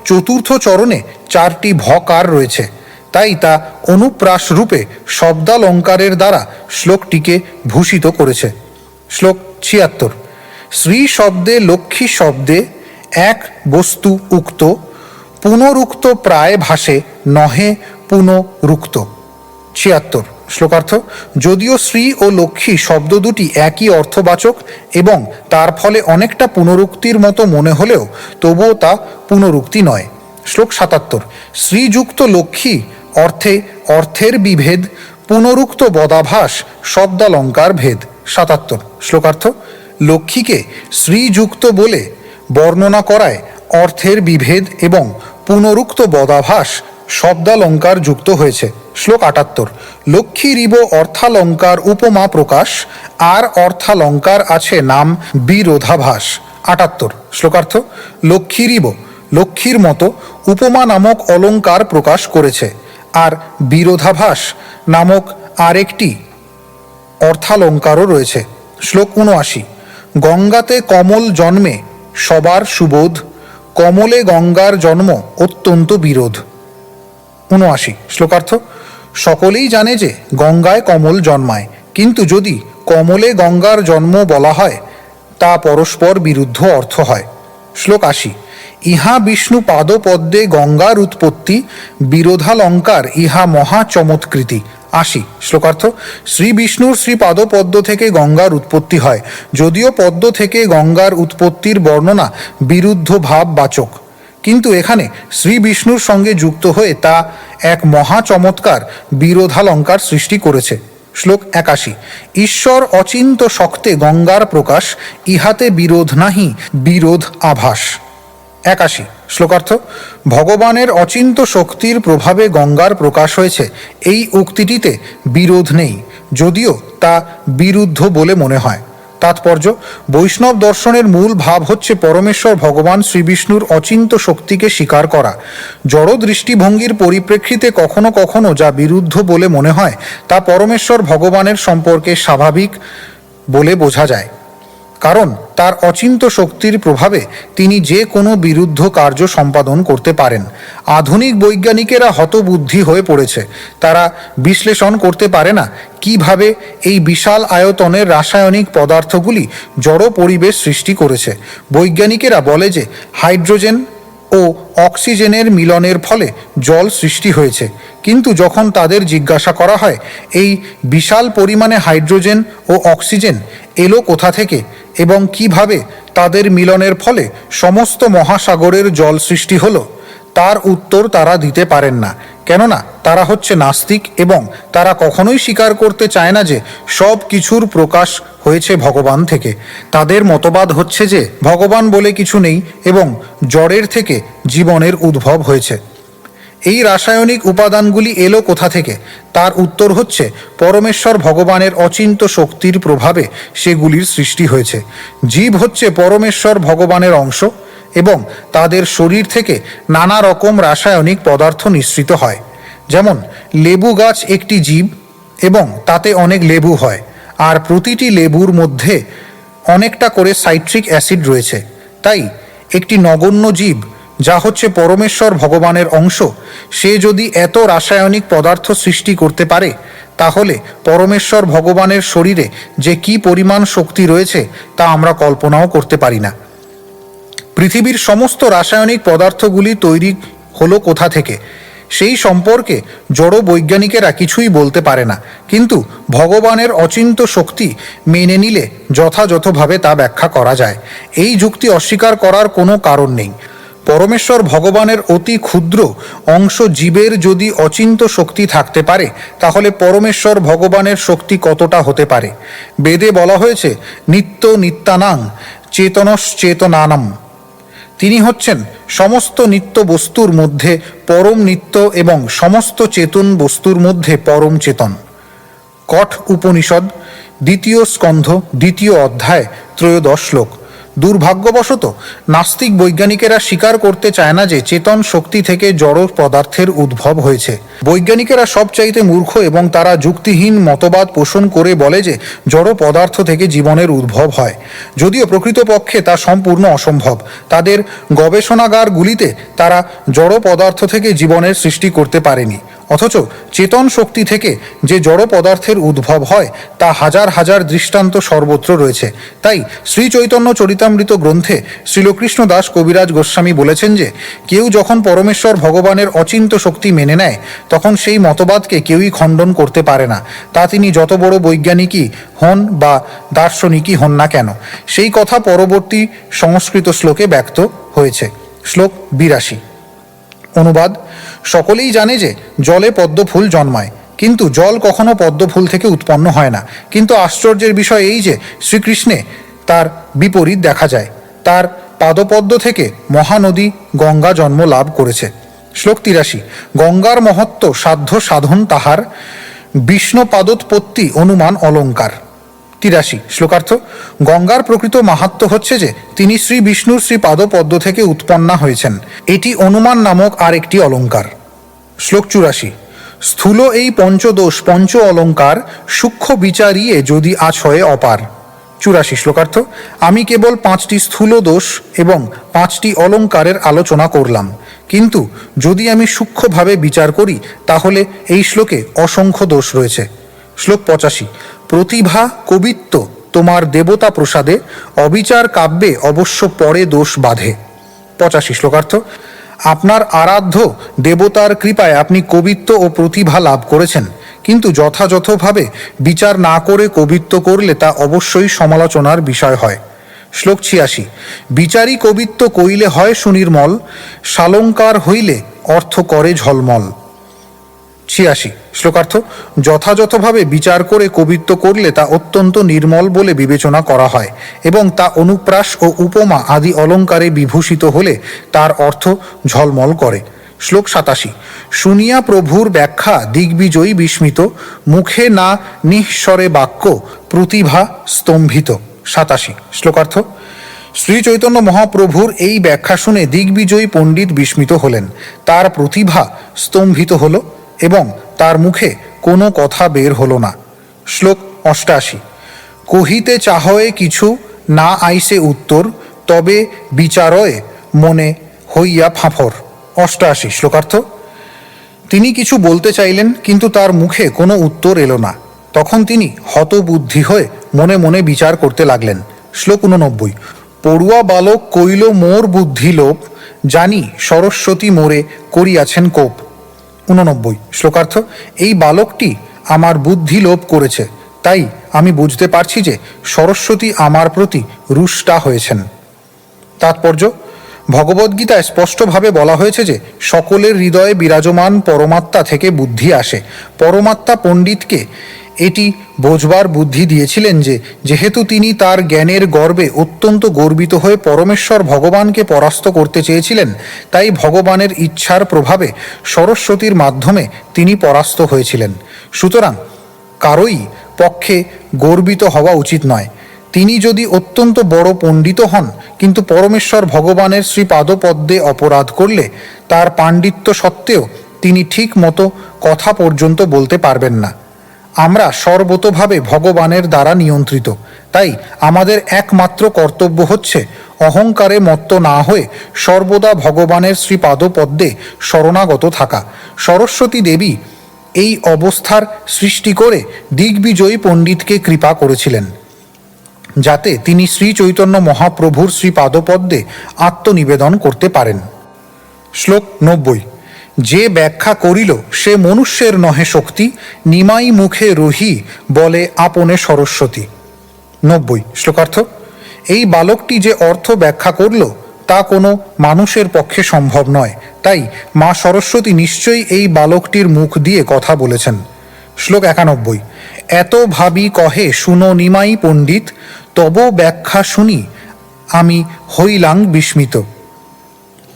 চতুর্থ চরণে 4টি ভ কার রয়েছে, তাই তা অনুপ্রাস রূপে শব্দালঙ্কারের দ্বারা শ্লোকটিকে ভূষিত করেছে। শ্লোক 76। শ্রী শব্দে লক্ষ্মী শব্দে এক বস্তু উক্ত, পুনরুক্ত প্রায় ভাষে নহে পুনরুক্ত। 76 শ্লোকার্থ। যদিও শ্রী ও লক্ষ্মী শব্দ দুটি একই অর্থবাচক এবং তার ফলে অনেকটা পুনরুক্তির মতো মনে হলেও তবুও তা পুনরুক্তি নয়। শ্লোক 77। শ্রীযুক্ত লক্ষ্মী অর্থে অর্থের বিভেদ, পুনরুক্ত বদাভাস শব্দালঙ্কার ভেদ। 77 শ্লোকার্থ। লক্ষ্মীকে শ্রীযুক্ত বলে বর্ণনা করায় অর্থের বিভেদ এবং পুনরুক্ত বদাভাস শব্দালঙ্কার যুক্ত হয়েছে। শ্লোক 78। লক্ষ্মীরিব অর্থালঙ্কার উপমা প্রকাশ, আর অর্থালঙ্কার আছে নাম বিরোধাভাস। 78 শ্লোকার্থ। লক্ষ্মীরিব লক্ষ্মীর মতো উপমা নামক অলঙ্কার প্রকাশ করেছে, আর বিরোধাভাস নামক আরেকটি অর্থালঙ্কারও রয়েছে। শ্লোক 79। গঙ্গাতে কমল জন্মে সবার সুবোধ, কমলে গঙ্গার জন্ম অত্যন্ত বিরোধ। 79 শ্লোকার্থ। সকলেই জানে যে গঙ্গায় কমল জন্মায়, কিন্তু যদি কমলে গঙ্গার জন্ম বলা হয় তা পরস্পর বিরুদ্ধ অর্থ হয়। শ্লোক 80। ইহা বিষ্ণু পাদপদ্মে গঙ্গার উৎপত্তি, বিরোধালঙ্কার ইহা মহা চমৎকৃতি। 80 শ্লোকার্থ। শ্রী বিষ্ণুর শ্রী পাদপদ্ম থেকে গঙ্গার উৎপত্তি হয়, যদিও পদ্ম থেকে গঙ্গার উৎপত্তির বর্ণনা বিরুদ্ধ ভাববাচক, কিন্তু এখানে শ্রী বিষ্ণুর সঙ্গে যুক্ত হয়ে তা এক মহা চমৎকার বিরোধালঙ্কার সৃষ্টি করেছে। শ্লোক 81। ঈশ্বর অচিন্ত শক্তে গঙ্গার প্রকাশ, ইহাতে বিরোধ নাহি বিরোধ আভাস। 81 শ্লোকার্থ। ভগবানের অচিন্ত শক্তির প্রভাবে গঙ্গার প্রকাশ হয়েছে, এই উক্তিটিতে বিরোধ নেই, যদিও তা বিরুদ্ধ বলে মনে হয়। তাৎপর্য, বৈষ্ণব দর্শনের মূল ভাব হচ্ছে পরমেশ্বর ভগবান শ্রীবিষ্ণুর অচিন্ত শক্তিকে স্বীকার করা। জড় দৃষ্টিভঙ্গির পরিপ্রেক্ষিতে কখনো কখনো যা বিরুদ্ধ বলে মনে হয় তা পরমেশ্বর ভগবানের সম্পর্কে স্বাভাবিক বলে বোঝা যায়, কারণ তার অচিন্ত শক্তির প্রভাবে তিনি যে কোনো বিরুদ্ধ কার্য সম্পাদন করতে পারেন। আধুনিক বৈজ্ঞানিকেরা হতবুদ্ধি হয়ে পড়েছে। তারা বিশ্লেষণ করতে পারে না কিভাবে এই বিশাল আয়তনের রাসায়নিক পদার্থগুলি জড় পরিবেশ সৃষ্টি করেছে। বৈজ্ঞানিকেরা বলে যে হাইড্রোজেন ও অক্সিজেনের মিলনের ফলে জল সৃষ্টি হয়েছে, কিন্তু যখন তাদের জিজ্ঞাসা করা হয় এই বিশাল পরিমাণে হাইড্রোজেন ও অক্সিজেন এলো কোথা থেকে এবং কিভাবে তাদের মিলনের ফলে সমস্ত মহাসাগরের জল সৃষ্টি হলো, তার উত্তর তারা দিতে পারেন না, কেননা তারা হচ্ছে নাস্তিক এবং তারা কখনোই স্বীকার করতে চায় না যে সব কিছুর প্রকাশ হয়েছে ভগবান থেকে। তাদের মতবাদ হচ্ছে যে ভগবান বলে কিছু নেই এবং জড়ের থেকে জীবনের উদ্ভব হয়েছে। এই রাসায়নিক উপাদানগুলি এলো কোথা থেকে? তার উত্তর হচ্ছে পরমেশ্বর ভগবানের অচিন্ত শক্তির প্রভাবে সেগুলির সৃষ্টি হয়েছে। জীব হচ্ছে পরমেশ্বর ভগবানের অংশ এবং তাদের শরীর থেকে নানা রকম রাসায়নিক পদার্থ নিঃসৃত হয়। যেমন লেবু গাছ একটি জীব এবং তাতে অনেক লেবু হয়, আর প্রতিটি লেবুর মধ্যে অনেকটা করে সাইট্রিক অ্যাসিড রয়েছে। তাই একটি নগণ্য জীব যা হচ্ছে পরমেশ্বর ভগবানের অংশ, সে যদি এত রাসায়নিক পদার্থ সৃষ্টি করতে পারে তাহলে পরমেশ্বর ভগবানের শরীরে যে কি পরিমাণ শক্তি রয়েছে তা আমরা কল্পনাও করতে পারি না। পৃথিবীর সমস্ত রাসায়নিক পদার্থগুলি তৈরি হলো কোথা থেকে সেই সম্পর্কে জড় বৈজ্ঞানিকেরা কিছুই বলতে পারে না, কিন্তু ভগবানের অচিন্ত শক্তি মেনে নিলে যথাযথভাবে তা ব্যাখ্যা করা যায়। এই যুক্তি অস্বীকার করার কোনো কারণ নেই। পরমেশ্বর ভগবানের অতি ক্ষুদ্র অংশ জীবের যদি অচিন্ত শক্তি থাকতে পারে তাহলে পরমেশ্বর ভগবানের শক্তি কতটা হতে পারে? বেদে বলা হয়েছে নিত্য নিত্যানাং চেতনশ্চেতনানাম। তিনি হচ্ছেন সমস্ত নিত্য বস্তুর মধ্যে পরম নিত্য এবং সমস্ত চেতন বস্তুর মধ্যে পরম চেতন। কঠ উপনিষদ 2য় স্কন্ধ 2য় অধ্যায় 13 শ্লোক। দুর্ভাগ্যবশত নাস্তিক বৈজ্ঞানিকেরা স্বীকার করতে চায় না যে চেতন শক্তি থেকে জড় পদার্থের উদ্ভব হয়েছে। বৈজ্ঞানিকেরা সবচাইতে মূর্খ এবং তারা যুক্তিহীন মতবাদ পোষণ করে বলে যে জড় পদার্থ থেকে জীবনের উদ্ভব হয়, যদিও প্রকৃতপক্ষে তা সম্পূর্ণ অসম্ভব। তাদের গবেষণাগারগুলিতে তারা জড় পদার্থ থেকে জীবনের সৃষ্টি করতে পারেনি, অথচ চেতন শক্তি থেকে যে জড় পদার্থের উদ্ভব হয় তা হাজার হাজার দৃষ্টান্ত সর্বত্র রয়েছে। তাই শ্রী চৈতন্য চরিতামৃত গ্রন্থে শ্রীলকৃষ্ণ দাস কবিরাজ গোস্বামী বলেছেন যে কেউ যখন পরমেশ্বর ভগবানের অচিন্ত শক্তি মেনে নেয় তখন সেই মতবাদকে কেউই খণ্ডন করতে পারে না, তা তিনি যত বড় বৈজ্ঞানিকই হন বা দার্শনিকই হন না কেন। সেই কথা পরবর্তী সংস্কৃত শ্লোকে ব্যক্ত হয়েছে। শ্লোক 82। অনুবাদ: সকলেই জানে যে জলে পদ্ম ফুল জন্মায়, কিন্তু জল কখনো পদ্ম ফুল থেকে উৎপন্ন হয় না। কিন্তু আশ্চর্যের বিষয় এই যে শ্রীকৃষ্ণে তার বিপরীত দেখা যায়। তার পাদপদ্ম থেকে মহানদী গঙ্গা জন্ম লাভ করেছে। শ্লোক 83। গঙ্গার মহত্ব সাধ্য সাধন তাহার, বিষ্ণু পাদোৎপত্তি অনুমান অলঙ্কার। 83 শ্লোকার্থ। গঙ্গার প্রকৃত মাহাত্ম্য হচ্ছে যে তিনি শ্রী বিষ্ণুর শ্রী পাদপদ্ম থেকে উৎপন্না হয়েছেন। এটি অনুমান নামক আরেকটি অলঙ্কার। শ্লোক 84। স্থূল এই পঞ্চদোষ পঞ্চ অলঙ্কার, সূক্ষ্ম বিচারিয়ে যদি আছয়ে অপার। 84 শ্লোকার্থ। আমি কেবল 5টি স্থূল দোষ এবং 5টি অলঙ্কারের আলোচনা করলাম, কিন্তু যদি আমি সূক্ষ্মভাবে বিচার করি তাহলে এই শ্লোকে অসংখ্য দোষ রয়েছে। শ্লোক 85। প্রতিভা কবিত্ব তোমার দেবতা প্রসাদে, অবিচার কাব্যে অবশ্য পরে দোষ বাধে। 85 শ্লোকার্থ। আপনার আরাধ্য দেবতার কৃপায় আপনি কবিত্ব ও প্রতিভা লাভ করেছেন, কিন্তু যথাযথভাবে বিচার না করে কবিত্ব করলে তা অবশ্যই সমালোচনার বিষয় হয়। শ্লোক 86। বিচারী কবিত্ব কইলে হয় সুনির্মল, সালঙ্কার হইলে অর্থ করে ঝলমল। ছিয়াশি শ্লোকার্থ। যথাযথভাবে বিচার করে কবিত্ব করলে তা অত্যন্ত নির্মল বলে বিবেচনা করা হয় এবং তা অনুপ্রাস ও উপমা আদি অলঙ্কারে বিভূষিত হলে তার অর্থ ঝলমল করে। শ্লোক 87। শুনিয়া প্রভুর ব্যাখ্যা দিগ্বিজয়ী বিস্মিত, মুখে না নিঃস্বরে বাক্য প্রতিভা স্তম্ভিত। 87 শ্লোকার্থ। শ্রী চৈতন্য মহাপ্রভুর এই ব্যাখ্যা শুনে দিগ্বিজয়ী পণ্ডিত বিস্মিত হলেন, তার প্রতিভা স্তম্ভিত হল এবং তার মুখে কোনো কথা বের হলো না। শ্লোক 88। কহিতে চাহয়ে কিছু না আইসে উত্তর, তবে বিচারয়ে মনে হইয়া ফাঁফর। 88 শ্লোকার্থ। তিনি কিছু বলতে চাইলেন কিন্তু তার মুখে কোনো উত্তর এলো না। তখন তিনি হতবুদ্ধি হয়ে মনে মনে বিচার করতে লাগলেন। শ্লোক 89। পড়ুয়া বালক কইল মোর বুদ্ধি লোপ, জানি সরস্বতী মোরে করিয়াছেন কোপ। 89 শ্লোকার্থ। এই বালকটি আমার বুদ্ধি লোপ করেছে, তাই আমি বুঝতে পারছি যে সরস্বতী আমার প্রতি রুষ্ট হয়েছেন। তাৎপর্য: ভগবদ্গীতায় স্পষ্টভাবে বলা হয়েছে যে সকলের হৃদয়ে বিরাজমান পরমাত্মা থেকে বুদ্ধি আসে। পরমাত্মা পণ্ডিতকে এটি বোঝবার বুদ্ধি দিয়েছিলেন যে যেহেতু তিনি তার জ্ঞানের গর্বে অত্যন্ত গর্বিত হয়ে পরমেশ্বর ভগবানকে পরাস্ত করতে চেয়েছিলেন, তাই ভগবানের ইচ্ছার প্রভাবে সরস্বতীর মাধ্যমে তিনি পরাস্ত হয়েছিলেন। সুতরাং কারোই পক্ষে গর্বিত হওয়া উচিত নয়। তিনি যদি অত্যন্ত বড় পণ্ডিত হন কিন্তু পরমেশ্বর ভগবানের শ্রীপাদপদ্মে অপরাধ করলে তার পাণ্ডিত্য সত্ত্বেও তিনি ঠিক মতো কথা পর্যন্ত বলতে পারবেন না। আমরা সর্বতোভাবে ভগবানের দ্বারা নিয়ন্ত্রিত, তাই আমাদের একমাত্র কর্তব্য হচ্ছে অহংকারে মত্ত না হয়ে সর্বদা ভগবানের শ্রীপাদপদ্মে শরণাগত থাকা। সরস্বতী দেবী এই অবস্থার সৃষ্টি করে দিগ্বিজয়ী পণ্ডিতকে কৃপা করেছিলেন যাতে তিনি শ্রী চৈতন্য মহাপ্রভুর শ্রীপাদপদ্মে আত্মনিবেদন করতে পারেন। শ্লোক 90। যে ব্যাখ্যা করিল সে মনুষ্যের নহে শক্তি, নিমাই মুখে রহি বলে আপনে সরস্বতী। 90 শ্লোকার্থ। এই বালকটি যে অর্থ ব্যাখ্যা করল তা কোনো মানুষের পক্ষে সম্ভব নয়, তাই মা সরস্বতী নিশ্চয়ই এই বালকটির মুখ দিয়ে কথা বলেছেন। শ্লোক 91। এত ভাবি কহে শুনো নিমাই পণ্ডিত, তব ব্যাখ্যা শুনি আমি হইলাং বিস্মিত।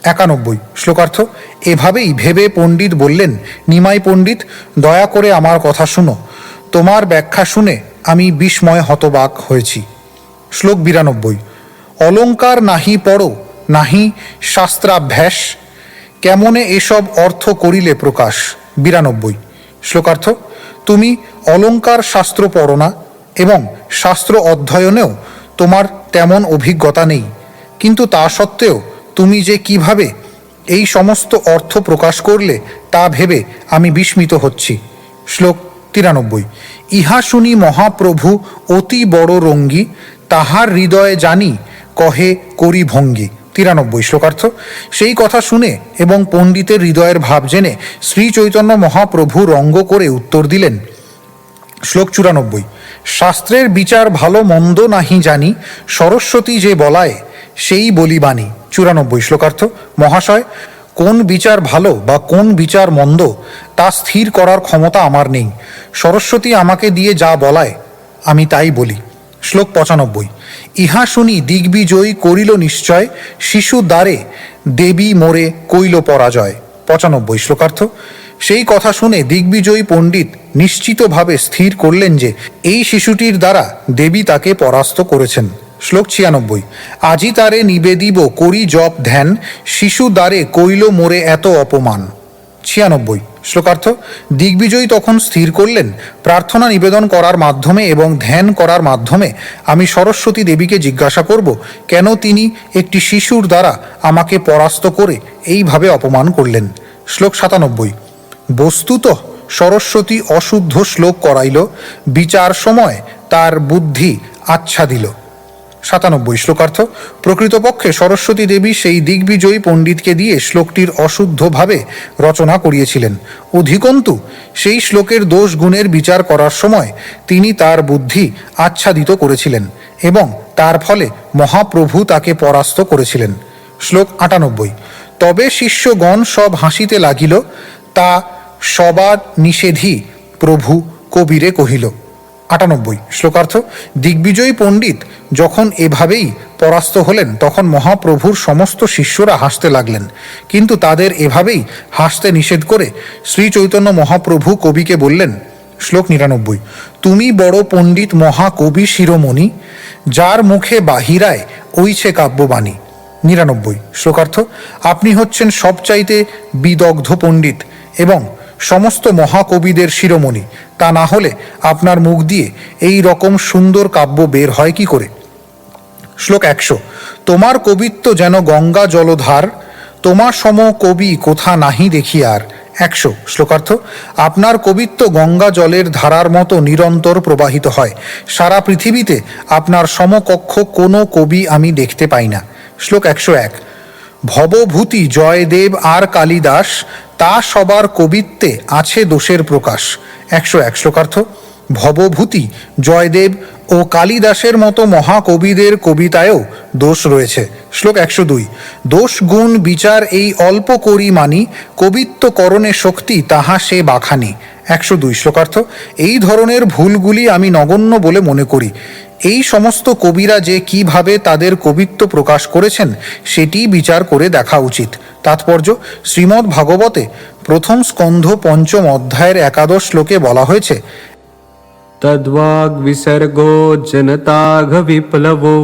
91 শ্লোকার্থ। এভাবেই ভেবে পণ্ডিত বললেন, নিমাই পণ্ডিত, দয়া করে আমার কথা শুনো, তোমার ব্যাখ্যা শুনে আমি বিস্ময় হতবাক হয়েছি। শ্লোক 92। অলঙ্কার নাহি পড়ো নাহি শাস্ত্রাভ্যাস, কেমনে এসব অর্থ করিলে প্রকাশ। 92 শ্লোকার্থ। তুমি অলঙ্কার শাস্ত্র পড়ো না এবং শাস্ত্র অধ্যয়নেও তোমার তেমন অভিজ্ঞতা নেই, কিন্তু তা সত্ত্বেও তুমি যে কিভাবে এই সমস্ত অর্থ প্রকাশ করলে তা ভেবে আমি বিস্মিত হচ্ছি। শ্লোক 93। ইহা শুনি মহাপ্রভু অতি বড় রঙ্গী, তাহার হৃদয়ে জানি কহে করি ভঙ্গি। 93 শ্লোকার্থ। সেই কথা শুনে এবং পণ্ডিতের হৃদয়ের ভাব জেনে শ্রী চৈতন্য মহাপ্রভু রঙ্গ করে উত্তর দিলেন। শ্লোক 94। শাস্ত্রের বিচার ভালো মন্দ নাহি জানি, সরস্বতী যে বলায় সেই বলি বাণী। 94 শ্লোকার্থ। মহাশয়, কোন বিচার ভালো বা কোন বিচার মন্দ তা স্থির করার ক্ষমতা আমার নেই। সরস্বতী আমাকে দিয়ে যা বলায় আমি তাই বলি। শ্লোক 95। ইহা শুনি দিগ্বিজয়ী করিল নিশ্চয়, শিশু দ্বারে দেবী মোরে কইল পরাজয়। 95 শ্লোকার্থ। সেই কথা শুনে দিগ্বিজয়ী পণ্ডিত নিশ্চিতভাবে স্থির করলেন যে এই শিশুটির দ্বারা দেবী তাকে পরাস্ত করেছেন। শ্লোক 96। আজি তারে নিবেদিব করি জপ ধ্যান, শিশু দ্বারে কইল মোরে এত অপমান। 96 শ্লোকার্থ। দিগ্বিজয়ী তখন স্থির করলেন, প্রার্থনা নিবেদন করার মাধ্যমে এবং ধ্যান করার মাধ্যমে আমি সরস্বতী দেবীকে জিজ্ঞাসা করব কেন তিনি একটি শিশুর দ্বারা আমাকে পরাস্ত করে এইভাবে অপমান করলেন। শ্লোক 97। বস্তুত সরস্বতী অশুদ্ধ শ্লোক করাইল, বিচার সময় তার বুদ্ধি আচ্ছাদিল। 97 শ্লোকার্থ। প্রকৃতপক্ষে সরস্বতী দেবী সেই দিগ্বিজয়ী পণ্ডিতকে দিয়ে শ্লোকটির অশুদ্ধভাবে রচনা করিয়েছিলেন। অধিকন্তু সেই শ্লোকের দোষ গুণের বিচার করার সময় তিনি তার বুদ্ধি আচ্ছাদিত করেছিলেন এবং তার ফলে মহাপ্রভু তাকে পরাস্ত করেছিলেন। শ্লোক 98। তবে শিষ্যগণ সব হাসিতে লাগিল, তা সবার নিষেধী প্রভু কবিরে কহিল। 98 শ্লোকার্থ। দিগ্বিজয়ী পণ্ডিত যখন এভাবেই পরাস্ত হলেন তখন মহাপ্রভুর সমস্ত শিষ্যরা হাসতে লাগলেন, কিন্তু তাদের এভাবেই হাসতে নিষেধ করে শ্রী চৈতন্য মহাপ্রভু কবিকে বললেন। শ্লোক 99। তুমি বড় পণ্ডিত মহাকবি শিরোমণি, যার মুখে বাহিরায় ওইছে কাব্যবাণী। 99 শ্লোকার্থ। আপনি হচ্ছেন সবচাইতে বিদগ্ধ পণ্ডিত এবং সমস্ত মহাকবিদের শিরোমণি, তা না হলে আপনার মুখ দিয়ে এই রকম সুন্দর কাব্য বের হয় কি করে? শ্লোক 100। তোমার কবিত্ব যেন গঙ্গা জলধার, তোমার সম কবি কোথা নাহি দেখি আর। 100 শ্লোকার্থ। আপনার কবিত্ব গঙ্গা জলের ধারার মতো নিরন্তর প্রবাহিত হয়, সারা পৃথিবীতে আপনার সমকক্ষ কোনো কবি আমি দেখতে পাই না। শ্লোক 101। ভবভূতি জয়দেব আর কালিদাস, তা সবার কবিত্বে আছে দোষের প্রকাশ। 101 শ্লোকার্থ। ভবভূতি জয়দেব ও কালিদাসের মতো মহাকবিদের কবিতায়ও দোষ রয়েছে। শ্লোক 102। দোষ গুণ বিচার এই অল্প করি মানি, কবিত্বকরণে শক্তি তাহা সে বাখানি। 102 শ্লোকার্থ। এই ধরনের ভুলগুলি আমি নগণ্য বলে মনে করি। এই সমস্ত কবিরা যে কিভাবে তাদের কবিত্ব প্রকাশ করেছেন সেটি বিচার করে দেখা উচিত। তাৎপর্য, শ্রীমদ্ ভাগবতে প্রথম স্কন্ধ পঞ্চম অধ্যায়ের 11 শ্লোকে বলা হয়েছে, तद्वाग् विसर्गो जनताघ विप्लवो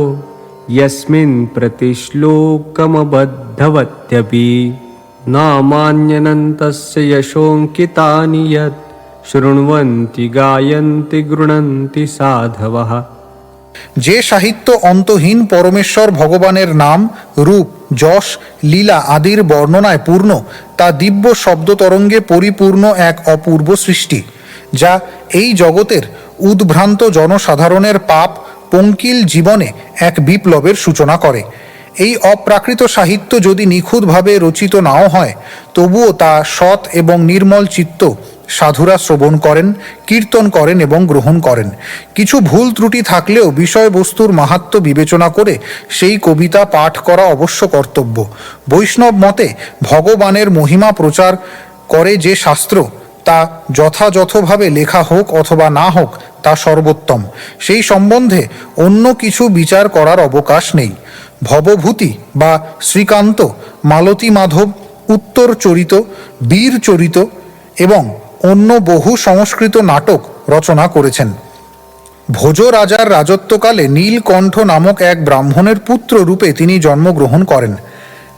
यस्मिन् प्रतिश्लोकमबद्धवत्यपि नामान्यनन्तस्य यशोऽङ्कितानि यत् शृण्वन्ति गायन्ति गृह्णन्ति साधवः। যে সাহিত্য অন্তহীন পরমেশ্বর ভগবানের নাম, রূপ, যশ, লীলা আদির বর্ণনায় পূর্ণ, তা দিব্য শব্দ তরঙ্গে পরিপূর্ণ এক অপূর্ব সৃষ্টি, যা এই জগতের উদ্ভ্রান্ত জনসাধারণের পাপ পঙ্কিল জীবনে এক বিপ্লবের সূচনা করে। এই অপ্রাকৃত সাহিত্য যদি নিখুঁতভাবে রচিত নাও হয়, তবুও তা সৎ এবং নির্মল চিত্ত সাধুরা শ্রবণ করেন, কীর্তন করেন এবং গ্রহণ করেন। কিছু ভুল ত্রুটি থাকলেও বিষয়বস্তুর মাহাত্ম্য বিবেচনা করে সেই কবিতা পাঠ করা অবশ্য কর্তব্য। বৈষ্ণব মতে ভগবানের মহিমা প্রচার করে যে শাস্ত্র, তা যথাযথভাবে লেখা হোক অথবা না হোক, তা সর্বোত্তম। সেই সম্বন্ধে অন্য কিছু বিচার করার অবকাশ নেই। ভবভূতি বা শ্রীকান্ত, মালতী মাধব, উত্তর চরিত, বীর চরিত এবং অন্য বহু সংস্কৃত নাটক রচনা করেছেন। ভোজ রাজার রাজত্বকালে নীলকণ্ঠ নামক এক ব্রাহ্মণের পুত্র রূপে তিনি জন্মগ্রহণ করেন।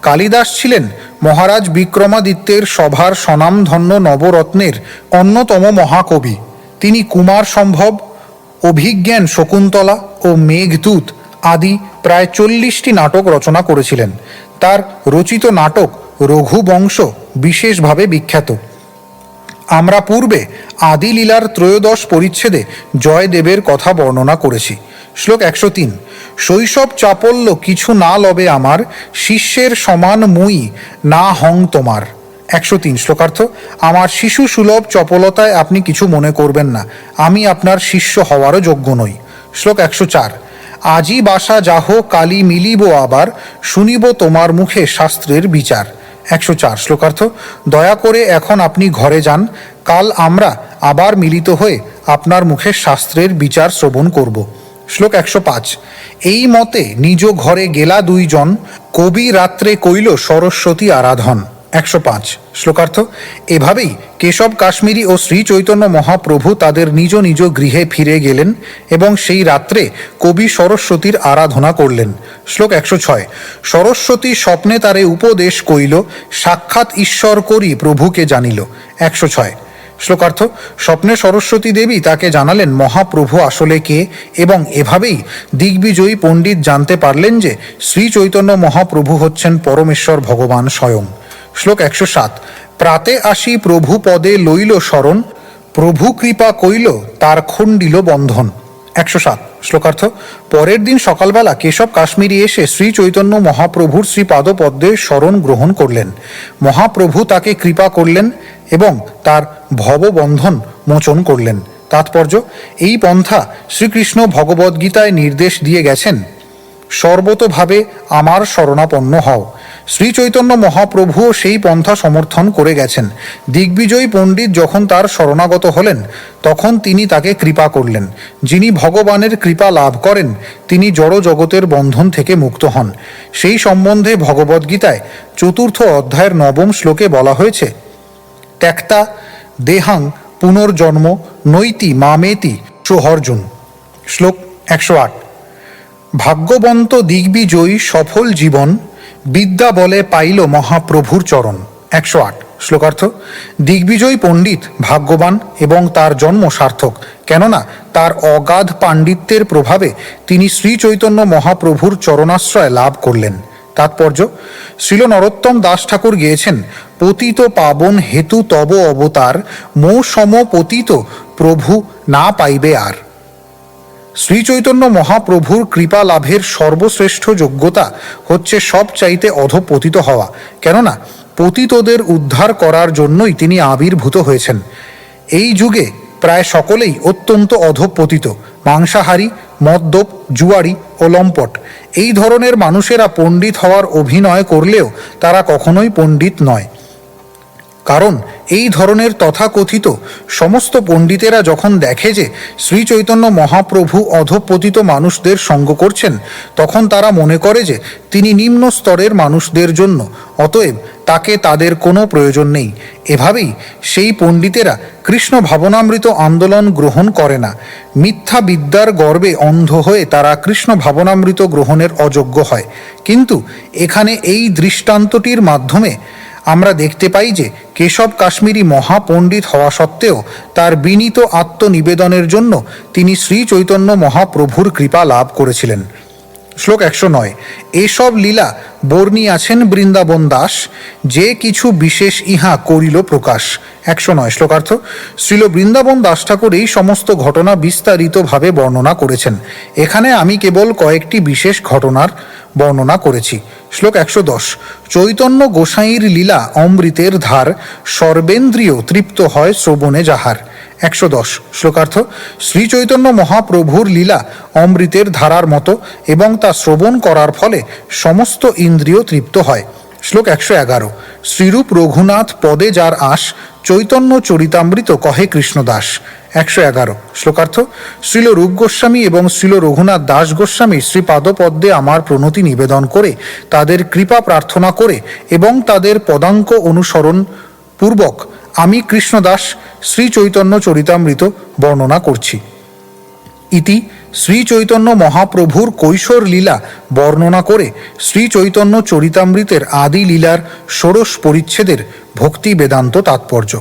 কালিদাস ছিলেন মহারাজ বিক্রমাদিত্যের সভার স্বনামধন্য নবরত্নের অন্যতম মহাকবি। তিনি কুমার সম্ভব, অভিজ্ঞান শকুন্তলা ও মেঘদূত আদি প্রায় 40টি নাটক রচনা করেছিলেন। তার রচিত নাটক রঘুবংশ বিশেষভাবে বিখ্যাত। আমরা পূর্বে আদিলীলার 13 পরিচ্ছেদে জয়দেবের কথা বর্ণনা করেছি। শ্লোক 103। শৈশব চাপল্য কিছু না লবে আমার, শিষ্যের সমান মুই না হং তোমার। 103 শ্লোকার্থ। আমার শিশু সুলভ চপলতায় আপনি কিছু মনে করবেন না, আমি আপনার শিষ্য হওয়ারও যোগ্য নই। শ্লোক 104। আজি বাসা যাহ কালি মিলিব আবার, শুনিব তোমার মুখে শাস্ত্রের বিচার। 104 শ্লোকার্থ। দয়া করে এখন আপনি ঘরে যান, কাল আমরা আবার মিলিত হয়ে আপনার মুখে শাস্ত্রের বিচার শ্রবণ করব। শ্লোক 105। এই মতে নিজ ঘরে গেলা দুইজন, কবি রাত্রে কইল সরস্বতী আরাধন। 105 শ্লোকার্থ। এভাবেই কেশব কাশ্মীরি ও শ্রী চৈতন্য মহাপ্রভু তাদের নিজ নিজ গৃহে ফিরে গেলেন এবং সেই রাত্রে কবি সরস্বতীর আরাধনা করলেন। শ্লোক 106। সরস্বতী স্বপ্নে তারে উপদেশ কইল, সাক্ষাৎ ঈশ্বর করি প্রভুকে জানিল। 106 শ্লোকার্থ। স্বপ্নে সরস্বতী দেবী তাকে জানালেন মহাপ্রভু আসলে কে, এবং এভাবেই দিগ্বিজয়ী পণ্ডিত জানতে পারলেন যে শ্রী চৈতন্য মহাপ্রভু হচ্ছেন পরমেশ্বর ভগবান স্বয়ং। শ্লোক 107। প্রাতে আসি প্রভু পদে লইল শরণ, প্রভু কৃপা কইল তার খণ্ডিল বন্ধন। 107 শ্লোকার্থ। পরের দিন সকালবেলা কেশব কাশ্মীরি এসে শ্রী চৈতন্য মহাপ্রভুর শ্রীপাদপদ্মে শরণ গ্রহণ করলেন। মহাপ্রভু তাকে কৃপা করলেন এবং তার ভববন্ধন মোচন করলেন। তাৎপর্য, এই পন্থা শ্রীকৃষ্ণ ভগবদ্গীতায় নির্দেশ দিয়ে গেছেন, সর্বতোভাবে আমার শরণাপন্ন হও। শ্রী চৈতন্য মহাপ্রভুও সেই পন্থা সমর্থন করে গেছেন। দিগ্বিজয়ী পণ্ডিত যখন তার শরণাগত হলেন তখন তিনি তাকে কৃপা করলেন। যিনি ভগবানের কৃপা লাভ করেন তিনি জড় জগতের বন্ধন থেকে মুক্ত হন। সেই সম্বন্ধে ভগবদ্গীতায় 4th অধ্যায়ের 9ম শ্লোকে বলা হয়েছে, ত্যক্তা দেহাং পুনর্জন্ম নৈতি মামেতি সোহর্জুন। শ্লোক 108। ভাগ্যবন্ত দিগ্বিজয়ী সফল জীবন বিদ্যা বলে পাইল মহাপ্রভুর চরণ। 108। শ্লোকার্থ, দিগ্বিজয়ী পণ্ডিত ভাগ্যবান এবং তার জন্ম সার্থক, কেননা তার অগাধ পাণ্ডিত্যের প্রভাবে তিনি শ্রী চৈতন্য মহাপ্রভুর চরণাশ্রয় লাভ করলেন। তাৎপর্য, শ্রীল নরোত্তম দাস ঠাকুর গেয়েছেন, পতিত পাবন হেতু তব অবতার মো সম পতিত প্রভু না পাইবে আর। শ্রী চৈতন্য মহাপ্রভুর কৃপা লাভের সর্বশ্রেষ্ঠ যোগ্যতা হচ্ছে সব চাইতে অধঃপতিত হওয়া, কেননা পতিতদের উদ্ধার করার জন্যই তিনি আবির্ভূত হয়েছেন। এই যুগে প্রায় সকলেই অত্যন্ত অধঃপতিত, মাংসাহারী, মদ্যপ, জুয়ারি ও লম্পট। এই ধরনের মানুষেরা পণ্ডিত হওয়ার অভিনয় করলেও তারা কখনোই পণ্ডিত নয়। কারণ এই ধরনের তথাকথিত সমস্ত পণ্ডিতেরা যখন দেখে যে শ্রী চৈতন্য মহাপ্রভু অধঃপতিত মানুষদের সঙ্গ করছেন, তখন তারা মনে করে যে তিনি নিম্ন স্তরের মানুষদের জন্য, অতএব তাকে তাদের কোনো প্রয়োজন নেই। এভাবেই সেই পণ্ডিতেরা কৃষ্ণ ভাবনামৃত আন্দোলন গ্রহণ করে না। মিথ্যা বিদ্যার গর্বে অন্ধ হয়ে তারা কৃষ্ণ ভাবনামৃত গ্রহণের অযোগ্য হয়। কিন্তু এখানে এই দৃষ্টান্তটির মাধ্যমে আমরা দেখতে পাই যে কেশব কাশ্মীরি মহাপণ্ডিত হওয়া সত্ত্বেও তার বিনীত আত্মনিবেদনের জন্য তিনি শ্রী চৈতন্য মহাপ্রভুর কৃপা লাভ করেছিলেন। শ্লোক 109। এসব লীলা বর্ণিয়াছেন বৃন্দাবন দাস, যে কিছু বিশেষ ইহা করিল প্রকাশ। 109। শ্লোকার্থ, শ্রীল বৃন্দাবন দাস ঠাকুর এই সমস্ত ঘটনা বিস্তারিতভাবে বর্ণনা করেছেন। এখানে আমি কেবল কয়েকটি বিশেষ ঘটনার বর্ণনা করেছি। শ্লোক 110। চৈতন্য গোসাইঁর লীলা অমৃতের ধার, সর্বেন্দ্রিয় তৃপ্ত হয় শ্রবণে যাহার। 110। শ্লোকার্থ, শ্রী চৈতন্য মহাপ্রভুর লীলা অমৃতের ধারার মতো এবং তা শ্রবণ করার ফলে সমস্ত ইন্দ্রিয় তৃপ্ত হয়। শ্লোক 111। শ্রীরূপ রঘুনাথ পদে যার আশ, চৈতন্য চরিতামৃত কহে কৃষ্ণদাস। 111। শ্লোকার্থ, শ্রীল রূপ গোস্বামী এবং শ্রীল রঘুনাথ দাস গোস্বামী শ্রীপাদপদ্মে আমার প্রণতি নিবেদন করে, তাদের কৃপা প্রার্থনা করে এবং তাদের পদাঙ্ক অনুসরণ পূর্বক আমি কৃষ্ণদাস শ্রী চৈতন্য চরিতামৃত বর্ণনা করছি। ইতি শ্রী চৈতন্য মহাপ্রভুর কৈশোর লীলা বর্ণনা করে শ্রী চৈতন্য চরিতামৃতের আদি লীলার ষোড়শ পরিচ্ছেদের ভক্তি বেদান্ত তাৎপর্য।